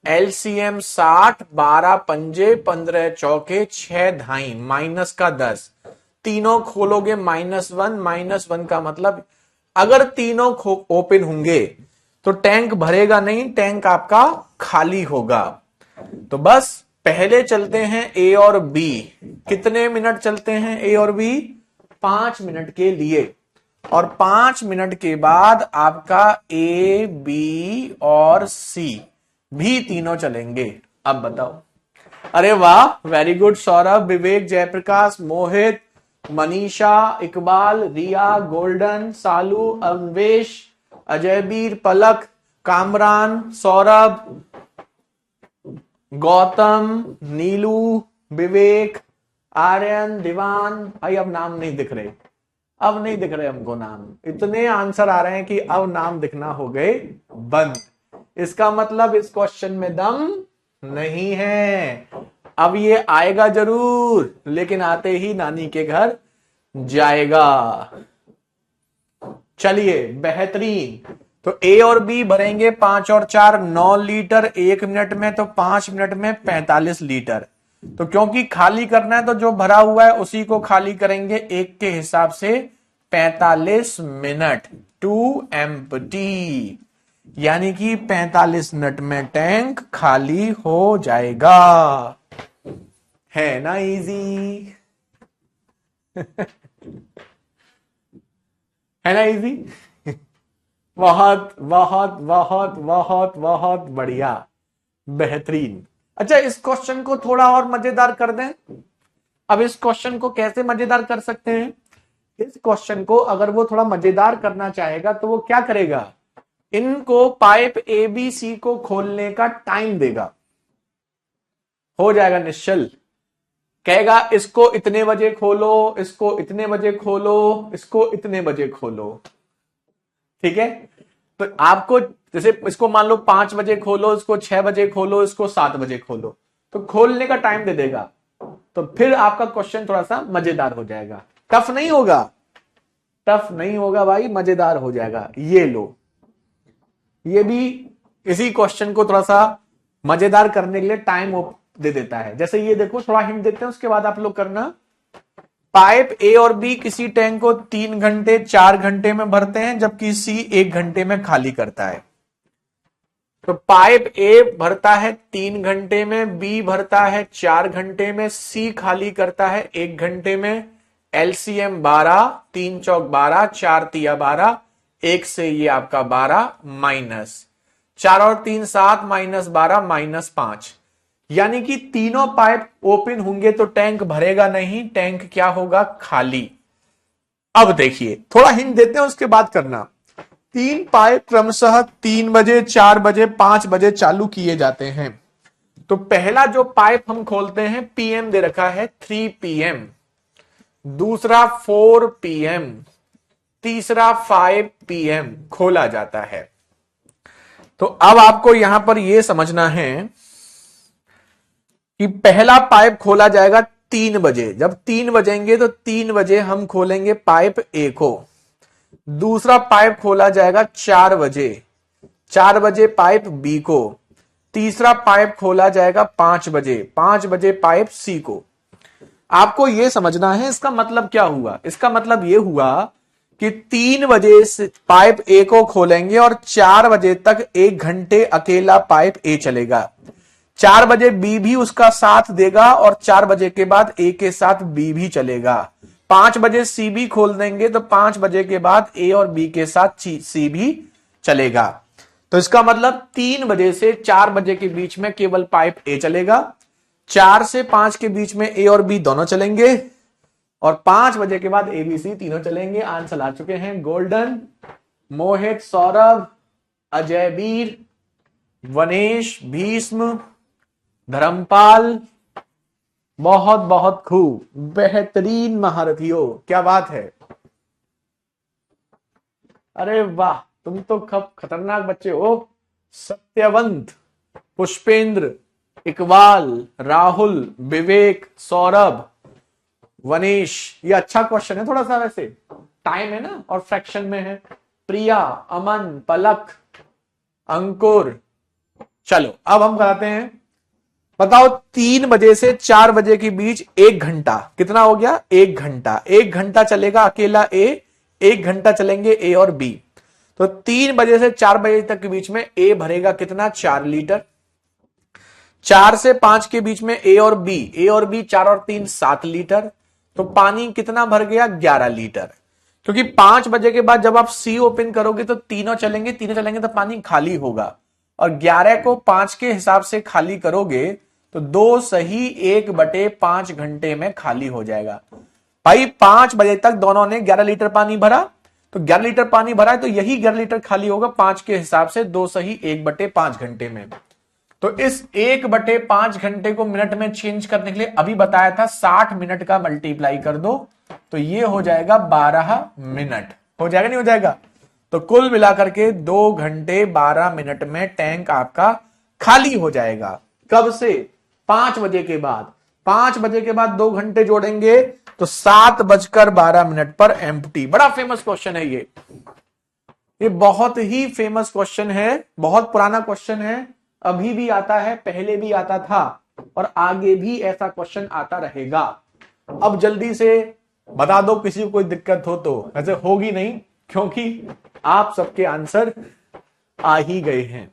एलसीएम 60, 12 पंजे, 15 चौके, 6 धाई, माइनस का 10। तीनों खोलोगे -1, -1 का मतलब अगर तीनों ओपन होंगे तो टैंक भरेगा नहीं, टैंक आपका खाली होगा। तो बस पहले चलते हैं ए और बी। कितने मिनट चलते हैं ए और बी, 5 मिनट के लिए। और 5 मिनट के बाद आपका ए, बी और सी भी तीनों चलेंगे। अब बताओ, अरे वाह, वेरी गुड सौरभ, विवेक, जयप्रकाश, मोहित, मनीषा, इकबाल, रिया, गोल्डन, सालू, अन्वेश, अजयबीर, पलक, कामरान, सौरभ, गौतम, नीलू, विवेक, आर्यन, दीवान। भाई अब नाम नहीं दिख रहे, अब नहीं दिख रहे हमको नाम, इतने आंसर आ रहे हैं कि अब नाम दिखना हो गए बंद। इसका मतलब इस क्वेश्चन में दम नहीं है। अब ये आएगा जरूर, लेकिन आते ही नानी के घर जाएगा। चलिए बेहतरीन। तो ए और बी भरेंगे 5 और 4 9 लीटर 1 मिनट में, तो 5 मिनट में 45 लीटर। तो क्योंकि खाली करना है तो जो भरा हुआ है उसी को खाली करेंगे एक के हिसाब से, 45 मिनट टू एम्प्टी, यानी कि 45 मिनट में टैंक खाली हो जाएगा। है ना इजी? है ना इजी? बहुत बहुत बहुत बहुत बहुत बढ़िया, बेहतरीन। अच्छा, इस क्वेश्चन को थोड़ा और मजेदार कर दें। अब इस क्वेश्चन को कैसे मजेदार कर सकते हैं, इस क्वेश्चन को अगर वो थोड़ा मजेदार करना चाहेगा तो वो क्या करेगा, इनको पाइप ए बी सी को खोलने का टाइम देगा, हो जाएगा निश्चल। कहेगा इसको इतने बजे खोलो, इसको इतने बजे खोलो, इसको इतने बजे खोलो। ठीक है, तो आपको जैसे इसको मान लो 5 बजे खोलो, इसको 6 बजे खोलो, इसको 7 बजे खोलो, तो खोलने का टाइम दे देगा। तो फिर आपका क्वेश्चन थोड़ा सा मजेदार हो जाएगा, टफ नहीं होगा, टफ नहीं होगा भाई, मजेदार हो जाएगा। ये लो, ये भी इसी क्वेश्चन को थोड़ा सा मजेदार करने के लिए टाइम दे देता है। जैसे ये देखो, थोड़ा हिंट देते हैं उसके बाद आप लोग करना। पाइप ए और बी किसी टैंक को 3 घंटे 4 घंटे में भरते हैं, जबकि सी 1 घंटे में खाली करता है। तो पाइप ए भरता है 3 घंटे में, बी भरता है 4 घंटे में, सी खाली करता है 1 घंटे में। एलसीएम 12, 3 चौक 12, 4 तिया 12, 1 से ये आपका 12 माइनस 4 और 3 7, -12 -5। यानी कि तीनों पाइप ओपन होंगे तो टैंक भरेगा नहीं, टैंक क्या होगा, खाली। अब देखिए थोड़ा हिंट देते हैं उसके बाद करना। तीन पाइप क्रमशः 3 बजे, 4 बजे, 5 बजे चालू किए जाते हैं। तो पहला जो पाइप हम खोलते हैं, पीएम दे रखा है 3 PM, दूसरा 4 PM, तीसरा 5 PM खोला जाता है। तो अब आपको यहां पर यह समझना है कि पहला पाइप खोला जाएगा 3 बजे। जब 3 बजेंगे तो 3 बजे हम खोलेंगे पाइप ए को। दूसरा पाइप खोला जाएगा 4 बजे, 4 बजे पाइप बी को। तीसरा पाइप खोला जाएगा 5 बजे, 5 बजे पाइप सी को। आपको यह समझना है इसका मतलब क्या हुआ। इसका मतलब यह हुआ कि 3 बजे से पाइप ए को खोलेंगे और 4 बजे तक 1 घंटे अकेला पाइप ए चलेगा। 4 बजे बी भी उसका साथ देगा और 4 बजे के बाद ए के साथ बी भी चलेगा। 5 बजे सी भी खोल देंगे तो 5 बजे के बाद ए और बी के साथ सी भी चलेगा। तो इसका मतलब 3 बजे से 4 बजे के बीच में केवल पाइप ए चलेगा, 4 से 5 के बीच में ए और बी दोनों चलेंगे, और 5 बजे के बाद एबीसी तीनों चलेंगे। आंसर आ चुके हैं गोल्डन, मोहित, सौरभ, अजयवीर, वनेश, भीष्म, धर्मपाल। बहुत बहुत खूब, बेहतरीन महारथियों, क्या बात है। अरे वाह, तुम तो खतरनाक बच्चे हो। सत्यवंत, पुष्पेंद्र, इकबाल, राहुल, विवेक, सौरभ, वनीश। ये अच्छा क्वेश्चन है थोड़ा सा, वैसे टाइम है ना और फ्रैक्शन में है। प्रिया, अमन, पलक, अंकुर। चलो अब हम कराते हैं। बताओ 3 बजे से 4 बजे के बीच 1 घंटा कितना हो गया, 1 घंटा। 1 घंटा चलेगा अकेला ए, 1 घंटा चलेंगे ए और बी। तो 3 बजे से 4 बजे तक के बीच में ए भरेगा कितना, 4 लीटर। 4 से 5 के बीच में ए और बी 4 और 3 7 लीटर। तो पानी कितना भर गया, 11 लीटर। क्योंकि 5 बजे के बाद जब आप सी ओपन करोगे तो तीनों चलेंगे तो पानी खाली होगा, और 11 को 5 के हिसाब से खाली करोगे तो 2 सही 1/5 घंटे में खाली हो जाएगा। भाई 5 बजे तक दोनों ने 11 लीटर पानी भरा, तो 11 लीटर पानी भरा है तो यही 11 लीटर खाली होगा 5 के हिसाब से, 2 सही 1/5 घंटे में। तो इस 1/5 घंटे को मिनट में चेंज करने के लिए अभी बताया था 60 मिनट का मल्टीप्लाई कर दो तो ये हो जाएगा 12 मिनट। हो जाएगा नहीं हो जाएगा। तो कुल मिलाकर के 2 घंटे 12 मिनट में टैंक आपका खाली हो जाएगा। कब से, 5 बजे के बाद। 5 बजे के बाद 2 घंटे जोड़ेंगे तो 7:12 पर एम्प्टी। बड़ा फेमस क्वेश्चन है ये बहुत ही फेमस क्वेश्चन है, बहुत पुराना क्वेश्चन है। अभी भी आता है, पहले भी आता था, और आगे भी ऐसा क्वेश्चन आता रहेगा। अब जल्दी से बता दो किसी को कोई दिक्कत हो तो, ऐसे होगी नहीं क्योंकि आप सबके आंसर आ ही गए हैं।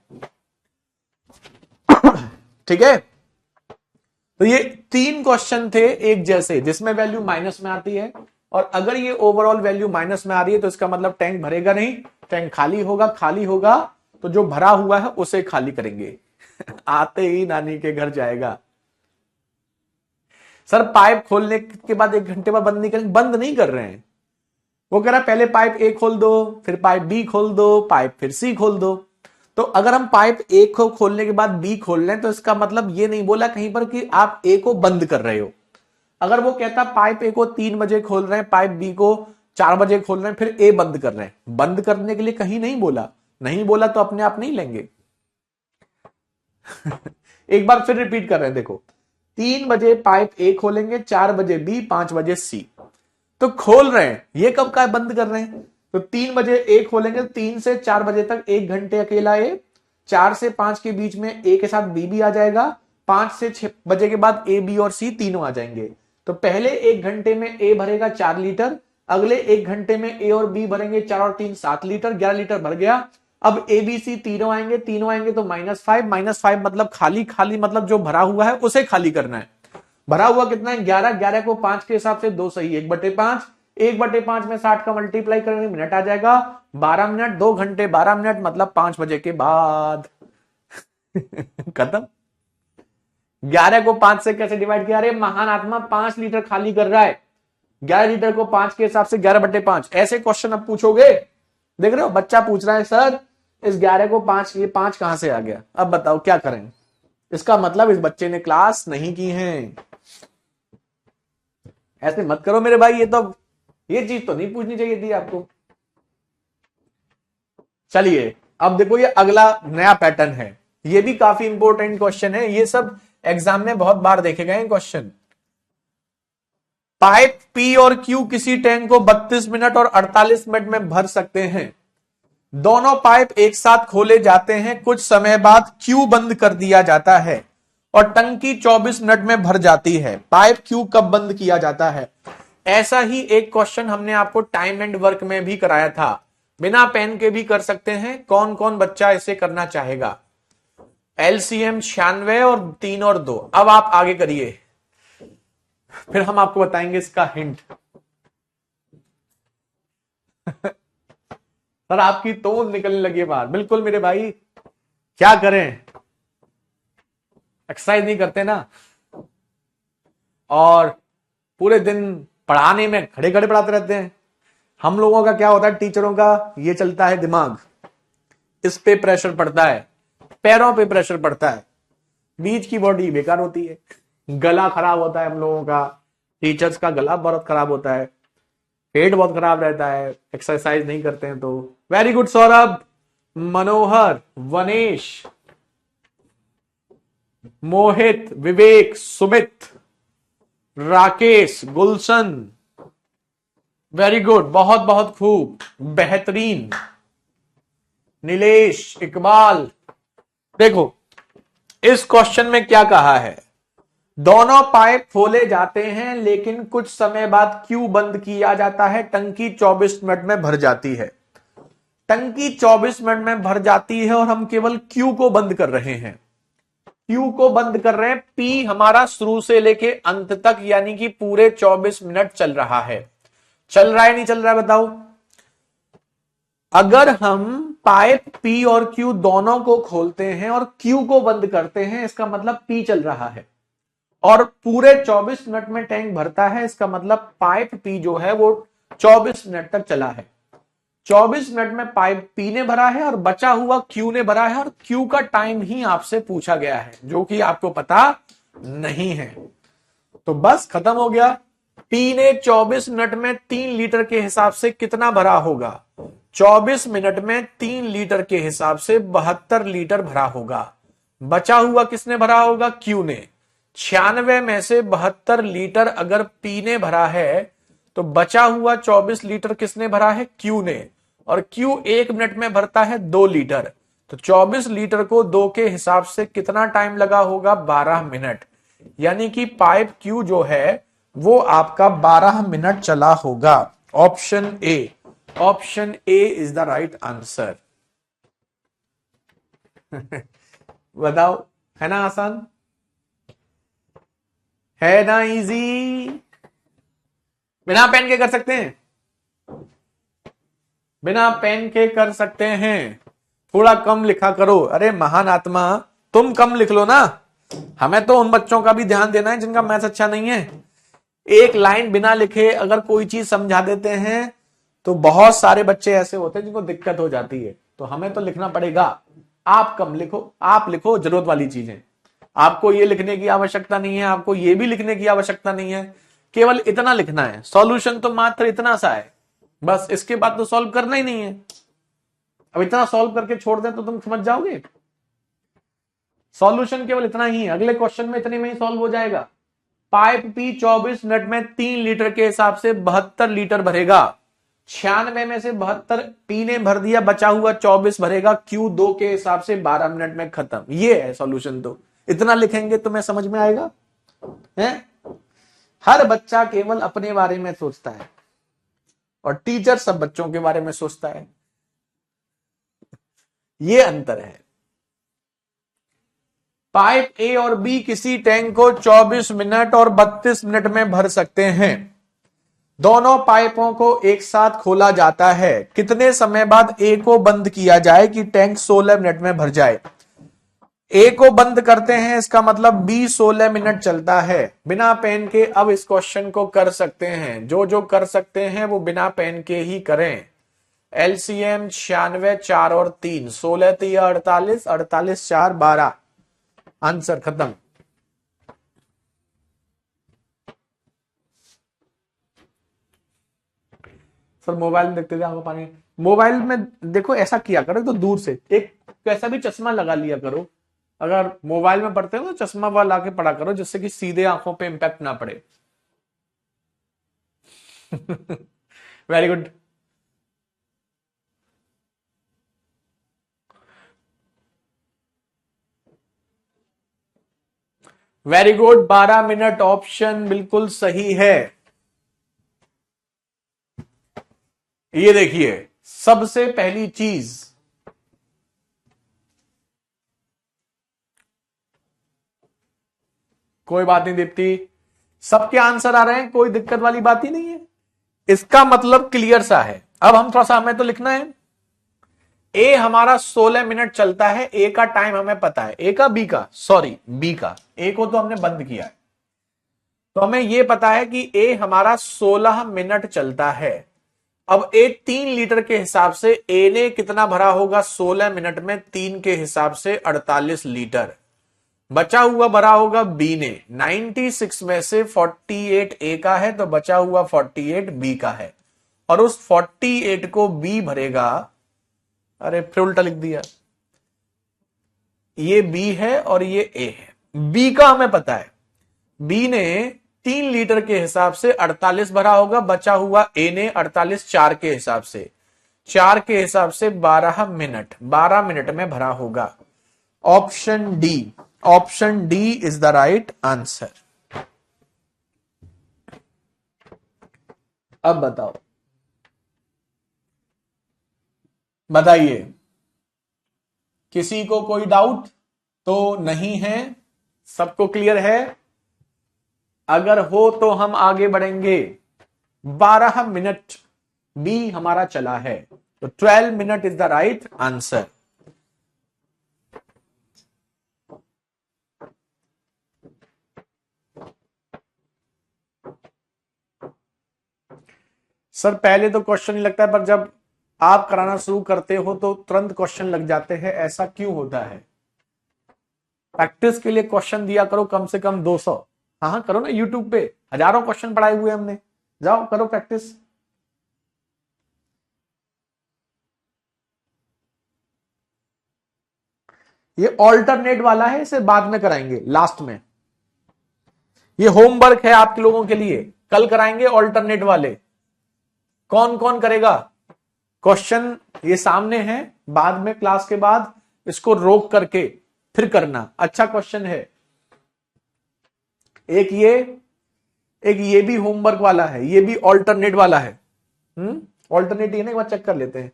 ठीक है, तो ये 3 क्वेश्चन थे एक जैसे, जिसमें वैल्यू माइनस में आती है, और अगर ये ओवरऑल वैल्यू माइनस में आ रही है तो इसका मतलब टैंक भरेगा नहीं, टैंक खाली होगा। खाली होगा तो जो भरा हुआ है उसे खाली करेंगे। आते ही नानी के घर जाएगा। सर पाइप खोलने के बाद 1 घंटे बाद बंद नहीं करेंगे, बंद नहीं कर रहे हैं। वो कह रहा है पहले पाइप ए खोल दो, फिर पाइप बी खोल दो, पाइप फिर सी खोल दो। तो अगर हम पाइप ए को खोलने के बाद बी खोल रहे हैं तो इसका मतलब ये नहीं बोला कहीं पर कि आप ए को बंद कर रहे हो। अगर वो कहता पाइप ए को 3 बजे खोल रहे हैं, पाइप बी को 4 बजे खोल रहे हैं, फिर ए बंद कर रहे हैं, बंद करने के लिए कहीं नहीं बोला। नहीं बोला तो अपने आप नहीं लेंगे। एक बार फिर रिपीट कर रहे हैं, देखो 3 बजे पाइप ए खोलेंगे, 4 बजे बी, 5 बजे सी। तो खोल रहे हैं, ये कब का बंद कर रहे हैं। तो 3 बजे ए खोलेंगे, 3 से 4 बजे तक 1 घंटे अकेला ए, 4 से 5 के बीच में ए के साथ बी भी आ जाएगा, 5 से 6 बजे के बाद ए बी और सी तीनों आ जाएंगे। तो पहले 1 घंटे में ए भरेगा 4 लीटर, अगले 1 घंटे में ए और बी भरेंगे 4 और 3 7 लीटर, 11 लीटर भर गया। अब ए बी सी तीनों आएंगे तो -5 मतलब खाली, खाली मतलब जो भरा हुआ है उसे खाली करना है। भरा हुआ कितना है, 11, 11 को 5 के हिसाब से 2 सही 1/5, 1/5 में 60 का मल्टीप्लाई करेंगे मिनट आ जाएगा 12 मिनट। 2 घंटे 12 मिनट मतलब 5 बजे के बाद। खत्म। 11 को 5 से कैसे डिवाइड किया? अरे महान आत्मा 5 लीटर खाली कर रहा है, 11 लीटर को 5 के हिसाब से 11/5। ऐसे क्वेश्चन अब पूछोगे, देख रहे हो बच्चा पूछ रहा है सर इस 11 को 5, ये 5 कहां से आ गया? अब बताओ क्या करें? इसका मतलब इस बच्चे ने क्लास नहीं की है। ऐसे मत करो मेरे भाई, ये चीज तो नहीं पूछनी चाहिए थी आपको। चलिए अब देखो ये अगला नया पैटर्न है, ये भी काफी इंपॉर्टेंट क्वेश्चन है, ये सब एग्जाम में बहुत बार देखे गए क्वेश्चन। पाइप पी और क्यू किसी टैंक को 32 मिनट और 48 मिनट में भर सकते हैं। दोनों पाइप एक साथ खोले जाते हैं, कुछ समय बाद क्यू बंद कर दिया जाता है और टंकी 24 मिनट में भर जाती है। पाइप क्यू कब बंद किया जाता है? ऐसा ही एक क्वेश्चन हमने आपको टाइम एंड वर्क में भी कराया था, बिना पेन के भी कर सकते हैं। कौन कौन बच्चा इसे करना चाहेगा? एलसीएम 96 और 3 और 2। अब आप आगे करिए, फिर हम आपको बताएंगे इसका हिंट। सर आपकी तोंद निकलने लगी है बाहर। बिल्कुल मेरे भाई, क्या करें, एक्सरसाइज नहीं करते ना, और पूरे दिन पढ़ाने में खड़े खड़े पढ़ाते रहते हैं। हम लोगों का क्या होता है, टीचरों का ये चलता है दिमाग, इस पे प्रेशर पड़ता है, पैरों पे प्रेशर पड़ता है, बीच की बॉडी बेकार होती है, गला खराब होता है हम लोगों का, टीचर्स का गला बहुत खराब होता है, पेट बहुत खराब रहता है, एक्सरसाइज नहीं करते हैं तो। वेरी गुड सौरभ, मनोहर, वनेश, मोहित, विवेक, सुमित, राकेश, गुलशन, वेरी गुड, बहुत बहुत खूब, बेहतरीन, नीलेश, इकबाल। देखो इस क्वेश्चन में क्या कहा है, दोनों पाइप खोले जाते हैं लेकिन कुछ समय बाद क्यू बंद किया जाता है, टंकी 24 मिनट में भर जाती है। टंकी 24 मिनट में भर जाती है और हम केवल क्यू को बंद कर रहे हैं, क्यू को बंद कर रहे हैं। पी हमारा शुरू से लेके अंत तक यानी कि पूरे 24 मिनट चल रहा है। चल रहा है नहीं चल रहा है बताओ? अगर हम पाइप पी और क्यू दोनों को खोलते हैं और क्यू को बंद करते हैं, इसका मतलब पी चल रहा है और पूरे 24 मिनट में टैंक भरता है, इसका मतलब पाइप पी जो है वो 24 मिनट तक चला है। 24 मिनट में पाइप पी ने भरा है और बचा हुआ क्यू ने भरा है, और क्यू का टाइम ही आपसे पूछा गया है जो कि आपको पता नहीं है। तो बस खत्म हो गया। पी ने 24 मिनट में 3 लीटर के हिसाब से कितना भरा होगा? 24 मिनट में 3 लीटर के हिसाब से 72 लीटर भरा होगा। बचा हुआ किसने भरा होगा? क्यू ने। 96 में से 72 लीटर अगर पी ने भरा है तो बचा हुआ 24 लीटर किसने भरा है? क्यू ने। और क्यू 1 मिनट में भरता है 2 लीटर, तो 24 लीटर को 2 के हिसाब से कितना टाइम लगा होगा? 12 मिनट। यानी कि पाइप क्यू जो है वो आपका 12 मिनट चला होगा। Option A, option A is the right answer. बताओ, है ना आसान, है ना इजी? बिना पेन के कर सकते हैं, बिना पेन के कर सकते हैं। थोड़ा कम लिखा करो। अरे महान आत्मा तुम कम लिख लो ना, हमें तो उन बच्चों का भी ध्यान देना है जिनका मैथ अच्छा नहीं है। एक लाइन बिना लिखे अगर कोई चीज समझा देते हैं तो बहुत सारे बच्चे ऐसे होते हैं जिनको दिक्कत हो जाती है, तो हमें तो लिखना पड़ेगा। आप कम लिखो, आप लिखो जरूरत वाली चीजें। आपको ये लिखने की आवश्यकता नहीं है, आपको ये भी लिखने की आवश्यकता नहीं है, केवल इतना लिखना है। सॉल्यूशन तो मात्र इतना सा है, बस इसके बाद तो सॉल्व करना ही नहीं है। अब इतना सॉल्व करके छोड़ दें तो तुम समझ जाओगे। सॉल्यूशन केवल इतना ही है, अगले क्वेश्चन में इतने में ही सॉल्व हो जाएगा। पाइप पी 24 मिनट में 3 लीटर के हिसाब से 72 लीटर भरेगा। 96 में से 72 पी ने भर दिया, बचा हुआ 24 भरेगा। क्यू 2 के हिसाब से 12 मिनट में खत्म। ये है सॉल्यूशन। तो इतना लिखेंगे तो मैं समझ में आएगा है? हर बच्चा केवल अपने बारे में सोचता है और टीचर सब बच्चों के बारे में सोचता है, ये अंतर है। पाइप ए और बी किसी टैंक को 24 मिनट और 32 मिनट में भर सकते हैं। दोनों पाइपों को एक साथ खोला जाता है। कितने समय बाद ए को बंद किया जाए कि टैंक 16 मिनट में भर जाए? ए को बंद करते हैं, इसका मतलब बी 16 मिनट चलता है बिना पेन के। अब इस क्वेश्चन को कर सकते हैं, जो जो कर सकते हैं वो बिना पेन के ही करें। एलसीएम 96, 4 और 3, 16 3 48, 48 4 12। आंसर खत्म। सर मोबाइल में देखते थे आपको पानी, मोबाइल में देखो ऐसा किया करो तो दूर से एक कैसा भी चश्मा लगा लिया करो। अगर मोबाइल में पढ़ते हो तो चश्मा वाला के पढ़ा करो, जिससे कि सीधे आंखों पे इंपैक्ट ना पड़े। Very good. Very good, 12 minute option बिल्कुल सही है। ये देखिए, सबसे पहली चीज, कोई बात नहीं दीप्ति, सबके आंसर आ रहे हैं, कोई दिक्कत वाली बात ही नहीं है। इसका मतलब क्लियर सा है। अब हम थोड़ा सा, हमें तो लिखना है। ए हमारा 16 मिनट चलता है, ए का टाइम हमें पता है, ए का बी का, सॉरी बी का, ए को तो हमने बंद किया है, तो हमें यह पता है कि ए हमारा 16 मिनट चलता है। अब ए 3 लीटर के हिसाब से ए ने कितना भरा होगा 16 मिनट में, 3 के हिसाब से 48 लीटर। बचा हुआ भरा होगा बी ने, 96 में से 48 ए का है, तो बचा हुआ 48 बी का है, और उस 48 को बी भरेगा। अरे फिर उल्टा लिख दिया, ये बी है और ये ए है। बी का हमें पता है, बी ने 3 लीटर के हिसाब से 48 भरा होगा, बचा हुआ ए ने 48 4 के हिसाब से, 4 के हिसाब से 12 मिनट, 12 मिनट में भरा होगा। Option D, option D is the right answer. अब बताओ, बताइए, किसी को कोई डाउट तो नहीं है? सबको क्लियर है? अगर हो तो हम आगे बढ़ेंगे। 12 मिनट बी हमारा चला है, तो 12 minute is the right answer. Sir पहले तो क्वेश्चन नहीं लगता है, पर जब आप कराना शुरू करते हो तो तुरंत क्वेश्चन लग जाते हैं, ऐसा क्यों होता है? प्रैक्टिस के लिए क्वेश्चन दिया करो, कम से कम 200। हाँ हाँ करो ना, यूट्यूब पे हजारों क्वेश्चन पढ़ाए हुए हमने, जाओ करो प्रैक्टिस। ये ऑल्टरनेट वाला है, इसे बाद में कराएंगे लास्ट में। ये होमवर्क है आप लोगों के लिए, कल कराएंगे ऑल्टरनेट वाले। कौन कौन करेगा? क्वेश्चन ये सामने है, बाद में क्लास के बाद इसको रोक करके फिर करना। अच्छा क्वेश्चन है। एक ये भी होमवर्क वाला है, ये भी ऑल्टरनेट वाला है। ऑल्टरनेट ये ना, एक बार चेक कर लेते हैं।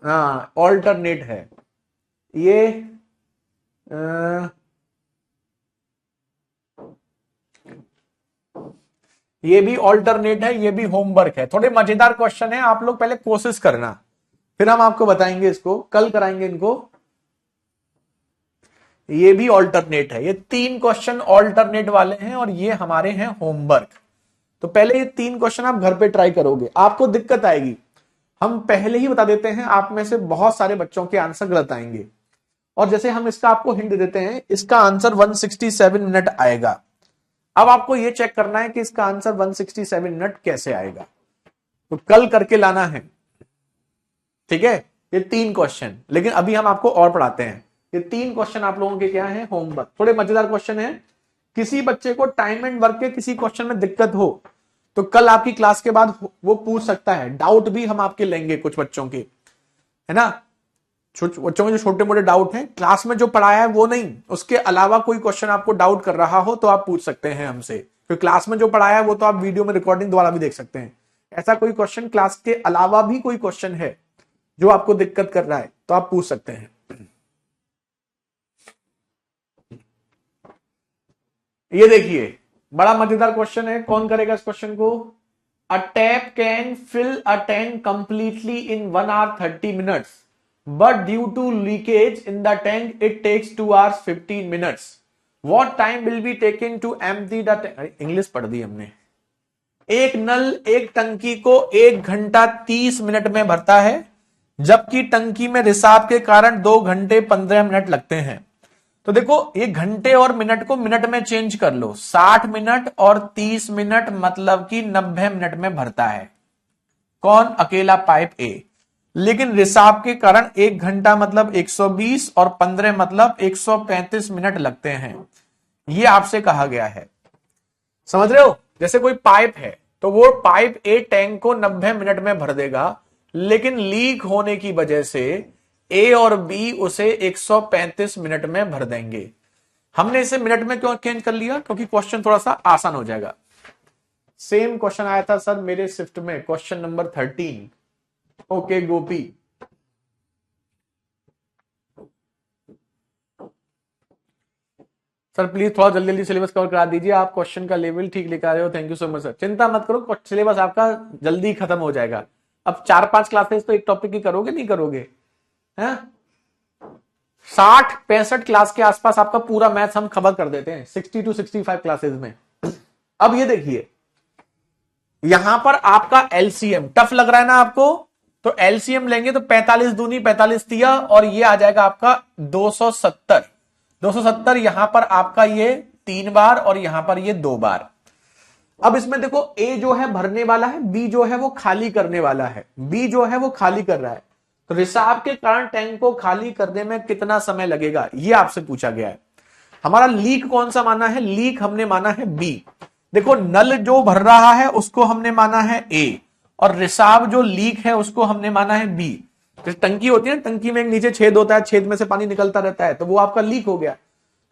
हाँ ऑल्टरनेट है ये। ये भी ऑल्टरनेट है, ये भी होमवर्क है। थोड़े मजेदार क्वेश्चन है, आप लोग पहले कोशिश करना, फिर हम आपको बताएंगे, इसको कल कराएंगे इनको। ये भी ऑल्टरनेट है, ये 3 क्वेश्चन ऑल्टरनेट वाले हैं और ये हमारे हैं होमवर्क। तो पहले ये 3 क्वेश्चन आप घर पे ट्राई करोगे, आपको दिक्कत आएगी। हम पहले ही बता देते हैं, आप में से बहुत सारे बच्चों के आंसर गलत आएंगे। और जैसे हम इसका आपको हिंट देते हैं, इसका आंसर 167 मिनट आएगा। अब आपको यह चेक करना है कि इसका आंसर 167 मिनट कैसे आएगा, तो कल करके लाना है, ठीक है? ये 3 क्वेश्चन, लेकिन अभी हम आपको और पढ़ाते हैं। ये 3 क्वेश्चन आप लोगों के क्या है, होमवर्क। थोड़े मजेदार क्वेश्चन है। किसी बच्चे को टाइम एंड वर्क के किसी क्वेश्चन में दिक्कत हो तो कल आपकी क्लास के बाद वो पूछ सकता है। डाउट भी हम आपके लेंगे कुछ बच्चों के, है ना? बच्चों के जो छोटे मोटे डाउट हैं, क्लास में जो पढ़ाया है वो नहीं, उसके अलावा कोई क्वेश्चन आपको डाउट कर रहा हो तो आप पूछ सकते हैं हमसे, क्योंकि क्लास में जो पढ़ाया है वो तो आप वीडियो में रिकॉर्डिंग द्वारा भी देख सकते हैं। ऐसा कोई क्वेश्चन क्लास के अलावा भी कोई क्वेश्चन है जो आपको दिक्कत कर रहा है तो आप पूछ सकते हैं। ये देखिए, बड़ा मजेदार क्वेश्चन है। कौन करेगा इस क्वेश्चन को? A tap can fill a tank completely in 1 hour 30 minutes, but due to leakage in the tank it takes 2 hours 15 minutes. What time will be taken to empty the tank? English पढ़ दी हमने। एक नल एक टंकी को 1 घंटा 30 minute में भरता है, जबकि टंकी में रिसाव के कारण 2 घंटे 15 मिनट लगते हैं। तो देखो ये घंटे और मिनट को मिनट में चेंज कर लो, 60 मिनट और 30 मिनट मतलब कि 90 मिनट में भरता है कौन? अकेला पाइप ए। लेकिन रिसाव के कारण 1 घंटा मतलब 120 और 15 मतलब 135 मिनट लगते हैं, ये आपसे कहा गया है। समझ रहे हो? जैसे कोई पाइप है तो वो पाइप ए टैंक को 90 मिनट में भर देगा, लेकिन लीक होने की वजह से ए और बी उसे 135 मिनट में भर देंगे। हमने इसे मिनट में क्यों चेंज कर लिया? क्योंकि क्वेश्चन थोड़ा सा आसान हो जाएगा। सेम क्वेश्चन आया था सर मेरे शिफ्ट में, question number 13। Okay Gopi, sir please थोड़ा जल्दी जल्दी सिलेबस कवर करा दीजिए, आप क्वेश्चन का लेवल ठीक लेकर आ रहे हो, thank you so much sir. चिंता मत करो, सिलेबस आपका जल्दी खत्म हो जाएगा। अब 4-5 क्लासेस तो एक टॉपिक की करोगे, नहीं करोगे? हैं 60-65 क्लास के आसपास आपका पूरा मैथ्स हम कवर कर देते हैं 60 to 65 क्लासेस में। अब ये देखिए यहां पर आपका एलसीएम टफ लग रहा है ना आपको, तो एलसीएम लेंगे तो 45 दूनी 45 तिया और ये आ जाएगा आपका 270। 270 यहां पर आपका ये 3 बार और यहां पर ये 2 बार। अब इसमें देखो ए जो है भरने वाला है, बी जो है वो खाली करने वाला है। बी जो है वो खाली कर रहा है, तो रिसाव के कारण टैंक को खाली करने में कितना समय लगेगा ये आपसे पूछा गया है। हमारा लीक कौन सा माना है? लीक हमने माना है बी। देखो नल जो भर रहा है उसको हमने माना है ए, और रिसाव जो लीक है उसको हमने माना है बी। जैसे टंकी होती है ना, टंकी में एक नीचे छेद होता है, छेद में से पानी निकलता रहता है, तो वो आपका लीक हो गया।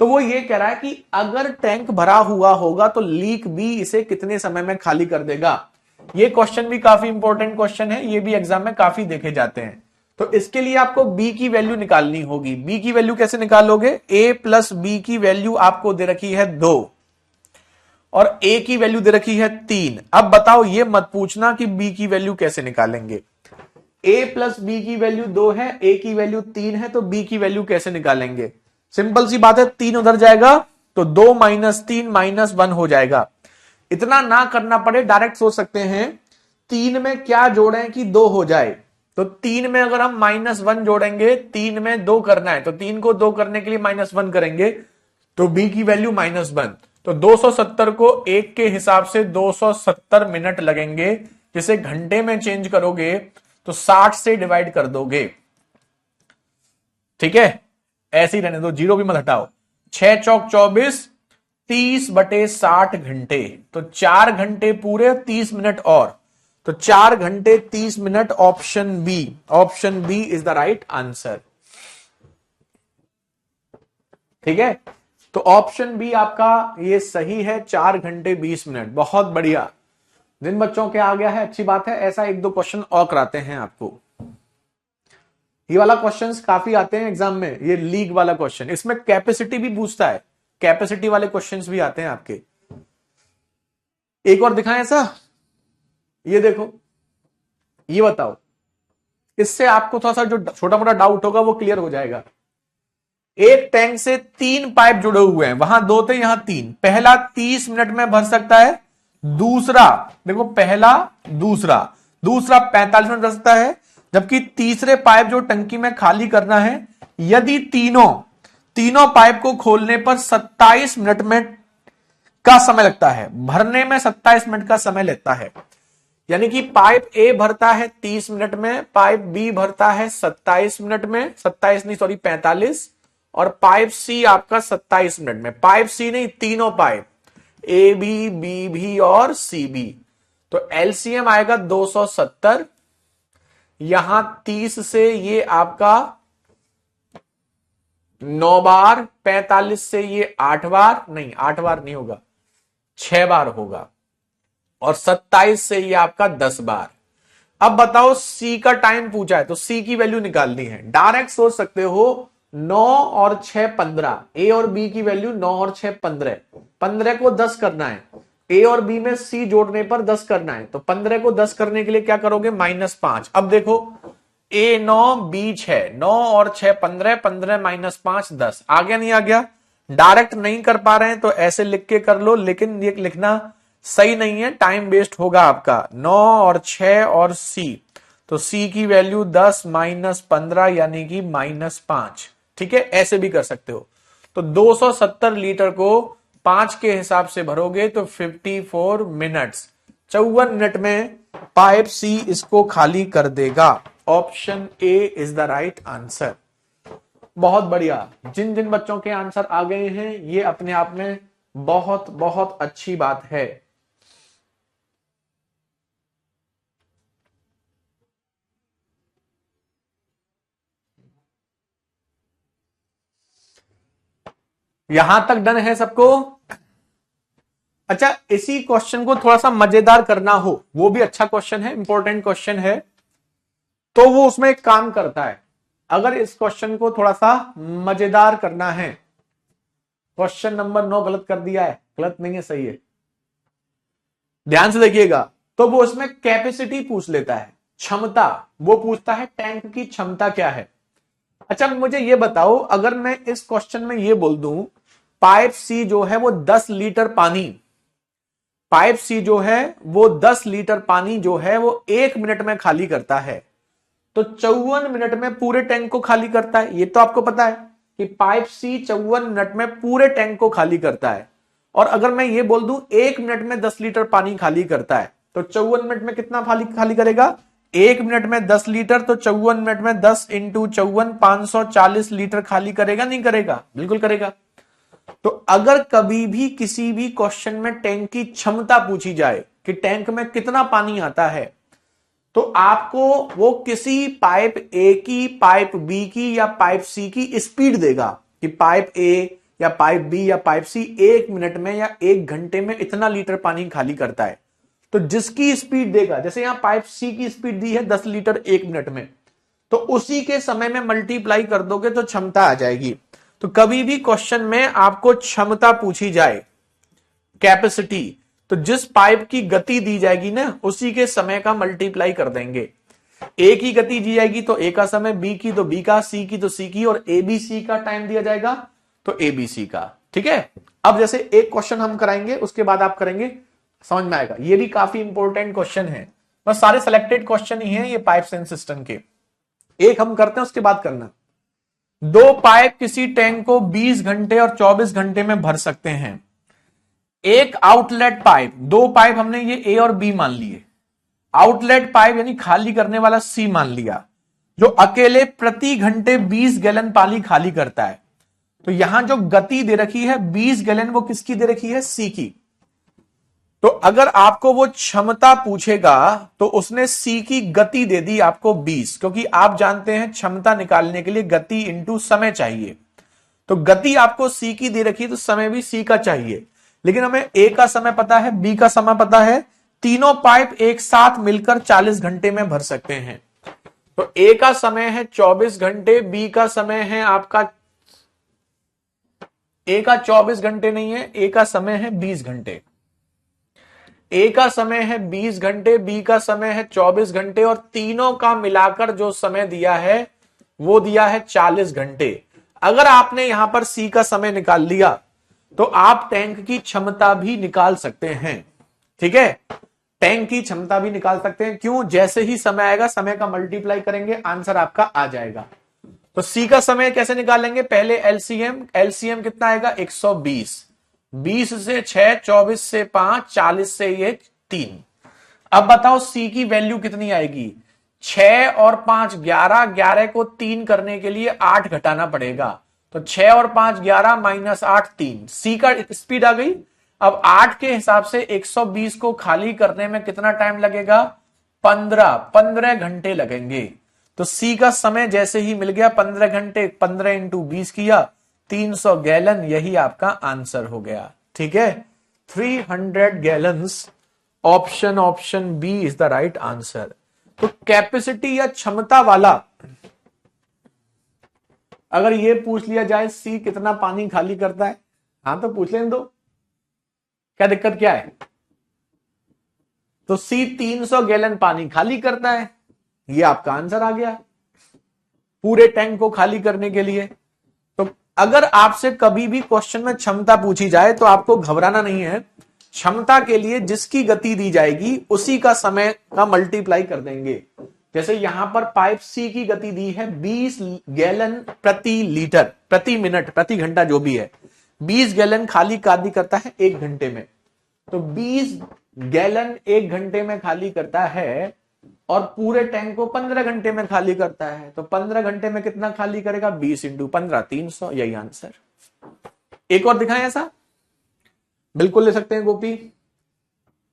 तो वो ये कह रहा है कि अगर टैंक भरा हुआ होगा तो लीक बी इसे कितने समय में खाली कर देगा। ये क्वेश्चन भी काफी इंपॉर्टेंट क्वेश्चन है, ये भी एग्जाम में काफी देखे जाते हैं। तो इसके लिए आपको बी की वैल्यू निकालनी होगी। बी की वैल्यू कैसे निकालोगे? ए प्लस बी की वैल्यू आपको दे रखी है 2 और ए की वैल्यू दे रखी है 3। अब बताओ, ये मत पूछना कि बी की वैल्यू कैसे निकालेंगे। ए प्लस बी की वैल्यू 2 है, ए की वैल्यू 3 है, तो बी की वैल्यू कैसे निकालेंगे? सिंपल सी बात है, 3 उधर जाएगा तो 2 - 3 -1 हो जाएगा। इतना ना करना पड़े, डायरेक्ट सोच सकते हैं 3 में क्या जोड़ें कि 2 हो जाए। तो 3 में अगर हम -1 जोड़ेंगे, 3 में 2 करना है तो 3 को 2 करने के लिए -1 करेंगे, तो बी की वैल्यू -1। तो 270 को 1 के हिसाब से 270 मिनट लगेंगे, जिसे घंटे में चेंज करोगे तो 60 से डिवाइड कर दोगे। ठीक है, ऐसे ही रहने दो, जीरो भी मत हटाओ। 6 चौक 24, 30/60 घंटे, तो 4 घंटे पूरे 30 मिनट और, तो 4 घंटे 30 minute. Option B, option B is the right answer. ठीक है, तो ऑप्शन बी आपका ये सही है, 4 घंटे 20 मिनट। बहुत बढ़िया, जिन बच्चों के आ गया है अच्छी बात है, ऐसा 1-2 क्वेश्चन और कराते हैं आपको। ये वाला क्वेश्चंस काफी आते हैं एग्जाम में, ये लीक वाला क्वेश्चन, इसमें कैपेसिटी भी पूछता है, कैपेसिटी वाले क्वेश्चंस भी आते हैं आपके। एक और दिखाएं ऐसा, ये देखो, ये बताओ, इससे आपको थोड़ा सा जो छोटा मोटा डाउट होगा वो क्लियर हो जाएगा। एक टैंक से 3 पाइप जुड़े हुए हैं, वहां 2 थे यहां 3। पहला 30 मिनट में भर सकता है, दूसरा देखो पहला दूसरा 45 मिनट भर सकता है, जबकि तीसरे पाइप जो टंकी में खाली करना है, यदि तीनों पाइप को खोलने पर 27 मिनट में का समय लगता है, भरने में 27 मिनट का समय लेता है। यानी कि पाइप ए भरता है 30 मिनट में, पाइप बी भरता है 27 मिनट में, 27 नहीं सॉरी 45, और पाइप सी आपका 27 मिनट में। पाइप सी नहीं, तीनों पाइप ए बी, बी भी और सी बी। तो एलसीएम आएगा 270, यहां 30 से ये आपका 9 बार, 45 से ये 8 बार, नहीं 8 बार नहीं होगा, 6 बार होगा, और 27 से ये आपका 10 बार। अब बताओ सी का टाइम पूछा है तो सी की वैल्यू निकालनी है। डायरेक्ट सोच सकते हो 9 और 6 15, ए और बी की वैल्यू 9 और 6 15, 15 को 10 करना है, ए और बी में सी जोड़ने पर 10 करना है, तो 15 को 10 करने के लिए क्या करोगे? -5। अब देखो ए 9 बी 6, 9 और 6 15, 15 माइनस 5 10। आ गया नहीं आ गया? डायरेक्ट नहीं कर पा रहे हैं तो ऐसे लिख के कर लो, लेकिन ये लिखना सही नहीं है, टाइम वेस्ट होगा आपका। 9 और 6 और सी, तो सी की वैल्यू 10 माइनस 15 यानी कि -5। ठीक है, ऐसे भी कर सकते हो। तो 270 लीटर को 5 के हिसाब से भरोगे तो 54 मिनट्स, 54 मिनट में पाइप सी इसको खाली कर देगा। Option A is the right answer. बहुत बढ़िया। जिन जिन बच्चों के आंसर आ गए हैं ये अपने आप में बहुत बहुत अच्छी बात है। यहां तक डन है सबको? अच्छा, इसी क्वेश्चन को थोड़ा सा मजेदार करना हो, वो भी अच्छा क्वेश्चन है, इंपॉर्टेंट क्वेश्चन है, तो वो उसमें एक काम करता है। अगर इस क्वेश्चन को थोड़ा सा मजेदार करना है, क्वेश्चन नंबर 9 गलत कर दिया है, गलत नहीं है, सही है, ध्यान से देखिएगा। तो वो उसमें कैपेसिटी पूछ लेता है, क्षमता, वो पूछता है टैंक की क्षमता क्या है। अच्छा मुझे ये बताओ, अगर मैं इस क्वेश्चन में ये बोल दूं पाइप सी जो है वो 10 लीटर पानी, पाइप सी जो है वो 10 लीटर पानी जो है वो 1 मिनट में खाली करता है, तो 54 मिनट में पूरे टैंक को खाली करता है। ये तो आपको पता है कि पाइप सी 54 मिनट में पूरे टैंक को खाली करता है। और अगर मैं ये बोल दूं 1 मिनट में 10 लीटर पानी खाली करता है, तो 54 मिनट में कितना खाली करेगा? 1 मिनट में 10 लीटर, तो 54 मिनट में 10 इंटू 54, 540 लीटर खाली करेगा नहीं करेगा? बिल्कुल करेगा। तो अगर कभी भी किसी भी क्वेश्चन में टैंक की क्षमता पूछी जाए कि टैंक में कितना पानी आता है, तो आपको वो किसी पाइप ए की, पाइप बी की या पाइप सी की स्पीड देगा कि पाइप ए या पाइप बी या पाइप सी 1 मिनट में या 1 घंटे में इतना लीटर पानी खाली करता है। तो जिसकी स्पीड देगा, जैसे यहां पाइप सी की स्पीड दी है 10 लीटर 1 मिनट में, तो उसी के समय में मल्टीप्लाई कर दोगे तो क्षमता आ जाएगी। तो कभी भी क्वेश्चन में आपको क्षमता पूछी जाए, कैपेसिटी, तो जिस पाइप की गति दी जाएगी ना उसी के समय का मल्टीप्लाई कर देंगे। ए की गति दी जाएगी तो ए का समय, बी की तो बी का, सी की तो सी की, और एबीसी का टाइम दिया जाएगा तो एबीसी का। ठीक है, अब जैसे एक क्वेश्चन हम कराएंगे उसके बाद आप करेंगे, समझ में आएगा। ये भी काफी इंपॉर्टेंट क्वेश्चन है, बस सारे सिलेक्टेड क्वेश्चन ही हैं ये पाइप्स एंड सिस्टम के। एक हम करते हैं उसके बाद करना। दो पाइप किसी टैंक को 20 घंटे और 24 घंटे में भर सकते हैं। एक आउटलेट पाइप, दो पाइप हमने ये ए और बी मान लिए, आउटलेट पाइप यानी खाली करने वाला सी मान लिया, जो अकेले प्रति घंटे 20 गैलन पानी खाली करता है। तो यहां जो गति दे रखी है 20 गैलन, वो किसकी दे रखी है? सी की। तो अगर आपको वो क्षमता पूछेगा तो उसने सी की गति दे दी आपको 20, क्योंकि आप जानते हैं क्षमता निकालने के लिए गति इंटू समय चाहिए। तो गति आपको सी की दे रखी है तो समय भी सी का चाहिए, लेकिन हमें ए का समय पता है, बी का समय पता है, तीनों पाइप एक साथ मिलकर 40 घंटे में भर सकते हैं। तो ए का समय है 24 घंटे, बी का समय है आपका, ए का 24 घंटे नहीं है, ए का समय है 20 घंटे। ए का समय है 20 घंटे, बी का समय है 24 घंटे, और तीनों का मिलाकर जो समय दिया है वो दिया है 40 घंटे। अगर आपने यहां पर सी का समय निकाल लिया तो आप टैंक की क्षमता भी निकाल सकते हैं। ठीक है, टैंक की क्षमता भी निकाल सकते हैं। क्यों? जैसे ही समय आएगा समय का मल्टीप्लाई करेंगे, आंसर आपका आ जाएगा। तो सी का समय कैसे निकालेंगे? पहले एलसीएम, एलसीएम कितना आएगा? 120, 20 से 6, 24 से 5, 40 से 1, 3। अब बताओ सी की वैल्यू कितनी आएगी? 6 और 5 11, 11 को 3 करने के लिए 8 घटाना पड़ेगा, तो 6 और 5 11 माइनस 8 3। सी का स्पीड आ गई। अब 8 के हिसाब से 120 को खाली करने में कितना टाइम लगेगा? 15 घंटे लगेंगे। तो सी का समय जैसे ही मिल गया 15 घंटे, 15 इंटू 20 किया, 300 गैलन, यही आपका आंसर हो गया। ठीक है, 300 gallons. Option B is the right answer. तो कैपेसिटी या क्षमता वाला अगर ये पूछ लिया जाए सी कितना पानी खाली करता है, हाँ तो पूछ लेने दो, क्या दिक्कत क्या है? तो सी 300 गैलन पानी खाली करता है, ये आपका आंसर आ गया। पूरे टैंक को खाली करने के लिए। तो अगर आपसे कभी भी क्वेश्चन में क्षमता पूछी जाए तो आपको घबराना नहीं है। क्षमता के लिए जिसकी गति दी जाएगी उसी का समय का मल्टीप्लाई कर देंगे। जैसे यहां पर पाइप सी की गति दी है 20 गैलन प्रति लीटर प्रति मिनट प्रति घंटा जो भी है, 20 गैलन खाली करता है 1 घंटे में। तो 20 गैलन 1 घंटे में खाली करता है और पूरे टैंक को 15 घंटे में खाली करता है। तो 15 घंटे में कितना खाली करेगा? 20 इंटू 15 300, यही आंसर। एक और दिखाएं ऐसा, बिल्कुल ले सकते हैं गोपी,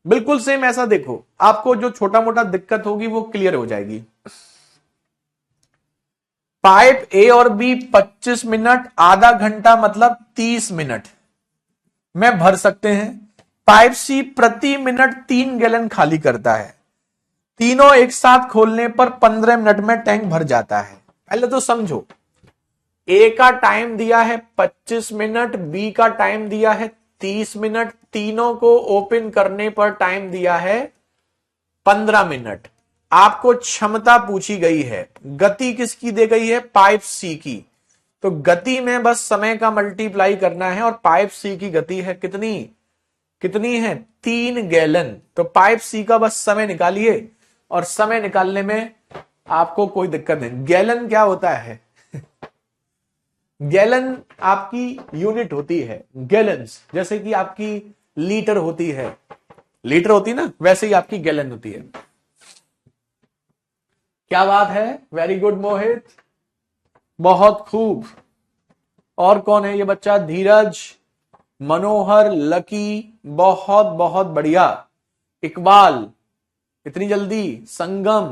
बिल्कुल सेम ऐसा। देखो आपको जो छोटा मोटा दिक्कत होगी वो क्लियर हो जाएगी। पाइप ए और बी 25 मिनट, आधा घंटा मतलब 30 मिनट में भर सकते हैं। पाइप सी प्रति मिनट 3 गैलन खाली करता है। तीनों एक साथ खोलने पर 15 मिनट में टैंक भर जाता है। पहले तो समझो, ए का टाइम दिया है 25 मिनट, बी का टाइम दिया है 30 मिनट, तीनों को ओपन करने पर टाइम दिया है 15 मिनट। आपको क्षमता पूछी गई है, गति किसकी दी गई है? पाइप सी की। तो गति में बस समय का मल्टीप्लाई करना है और पाइप सी की गति है कितनी है? 3 गैलन। तो पाइप सी का बस समय निकालिए और समय निकालने में आपको कोई दिक्कत नहीं। गैलन क्या होता है? गैलन आपकी यूनिट होती है, गैलन्स, जैसे कि आपकी लीटर होती है, लीटर होती है ना, वैसे ही आपकी गैलन होती है। क्या बात है, वेरी गुड मोहित, बहुत खूब। और कौन है ये बच्चा? धीरज, मनोहर, लकी, बहुत बहुत बढ़िया। इकबाल, इतनी जल्दी? संगम,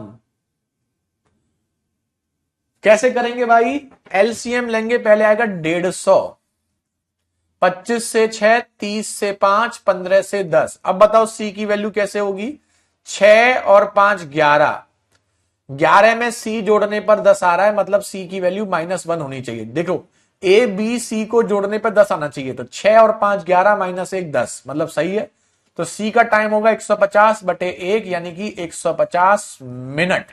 कैसे करेंगे भाई? एलसीएम लेंगे, पहले आएगा 150, 25 से 6, 30 से 5, 15 से 10। अब बताओ सी की वैल्यू कैसे होगी? 6 और 5 11, 11 में सी जोड़ने पर 10 आ रहा है, मतलब सी की वैल्यू -1 होनी चाहिए। देखो ए बी सी को जोड़ने पर 10 आना चाहिए, तो 6 और 5 11 -1 10, मतलब सही है। तो सी का टाइम होगा 150/1, यानी कि 150 मिनट।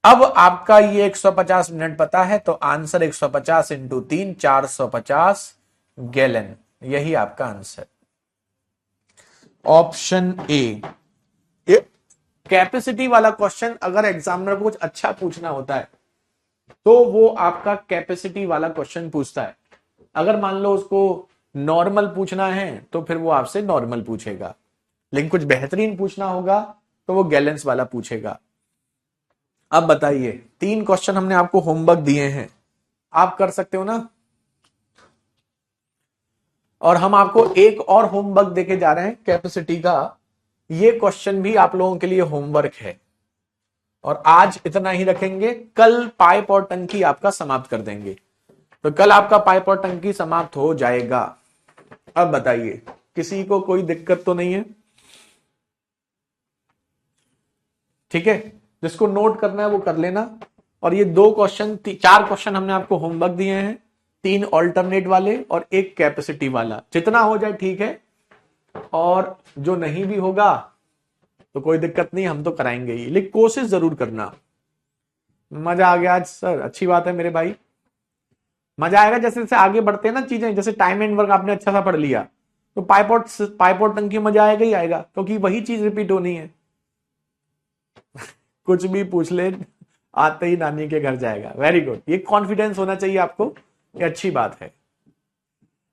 अब आपका ये 150 मिनट पता है, तो आंसर 150 इंटू 3 450 गैलन, यही आपका आंसर, ऑप्शन ए। कैपेसिटी वाला क्वेश्चन अगर एग्जामिनर को कुछ अच्छा पूछना होता है तो वो आपका कैपेसिटी वाला क्वेश्चन पूछता है। अगर मान लो उसको नॉर्मल पूछना है तो फिर वो आपसे नॉर्मल पूछेगा, लेकिन कुछ बेहतरीन पूछना होगा तो वो गैलेंस वाला पूछेगा। अब बताइए, 3 क्वेश्चन हमने आपको होमवर्क दिए हैं, आप कर सकते हो ना? और हम आपको एक और होमवर्क देके जा रहे हैं कैपेसिटी का। ये क्वेश्चन भी आप लोगों के लिए होमवर्क है और आज इतना ही रखेंगे। कल पाइप और टंकी आपका समाप्त कर देंगे, तो कल आपका पाइप और टंकी समाप्त हो जाएगा। अब बताइए, किसी को कोई दिक्कत तो नहीं है? ठीक है, जिसको नोट करना है वो कर लेना। और ये 2 क्वेश्चन 4 क्वेश्चन हमने आपको होमवर्क दिए हैं, 3 ऑल्टरनेट वाले और 1 कैपेसिटी वाला। जितना हो जाए ठीक है, और जो नहीं भी होगा तो कोई दिक्कत नहीं, हम तो कराएंगे ही, लेकिन कोशिश जरूर करना। मजा आ गया आज सर, अच्छी बात है मेरे भाई, मजा आएगा। जैसे जैसे आगे बढ़ते हैं ना चीजें, जैसे टाइम एंड वर्क आपने अच्छा सा पढ़ लिया, तो पाइप और टंकी मजा आएगा ही आएगा, क्योंकि वही चीज रिपीट होनी है। कुछ भी पूछ ले, आते ही नानी के घर जाएगा। वेरी गुड, ये कॉन्फिडेंस होना चाहिए आपको, ये अच्छी बात है।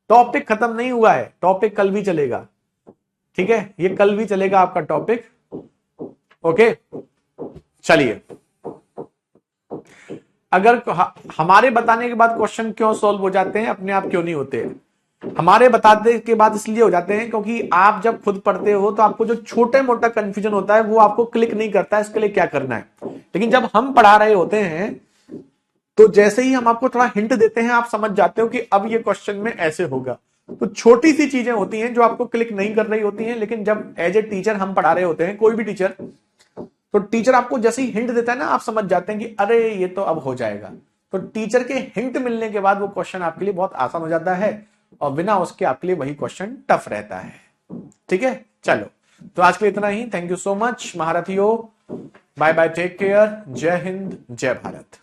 टॉपिक खत्म नहीं हुआ है, टॉपिक कल भी चलेगा, ठीक है, ये कल भी चलेगा आपका टॉपिक। ओके, चलिए। अगर हमारे बताने के बाद क्वेश्चन क्यों सॉल्व हो जाते हैं, अपने आप क्यों नहीं होते? हमारे बताने के बाद इसलिए हो जाते हैं क्योंकि आप जब खुद पढ़ते हो तो आपको जो छोटे मोटा कंफ्यूजन होता है वो आपको क्लिक नहीं करता है, इसके लिए क्या करना है। लेकिन जब हम पढ़ा रहे होते हैं तो जैसे ही हम आपको थोड़ा हिंट देते हैं, आप समझ जाते हो कि अब ये क्वेश्चन में ऐसे होगा। तो छोटी सी चीजें होती हैं जो आपको क्लिक नहीं कर रही होती हैं, लेकिन जब एज ए टीचर हम पढ़ा रहे होते हैं, कोई भी टीचर, तो टीचर आपको जैसे ही हिंट देता है ना, आप समझ जाते हैं कि अरे ये तो अब हो जाएगा। तो टीचर के हिंट मिलने के बाद वो क्वेश्चन आपके लिए बहुत आसान हो जाता है, और बिना उसके आपके लिए वही क्वेश्चन टफ रहता है। ठीक है, चलो, तो आज के लिए इतना ही। थैंक यू सो मच महारथियों, बाय बाय, टेक केयर, जय हिंद, जय भारत।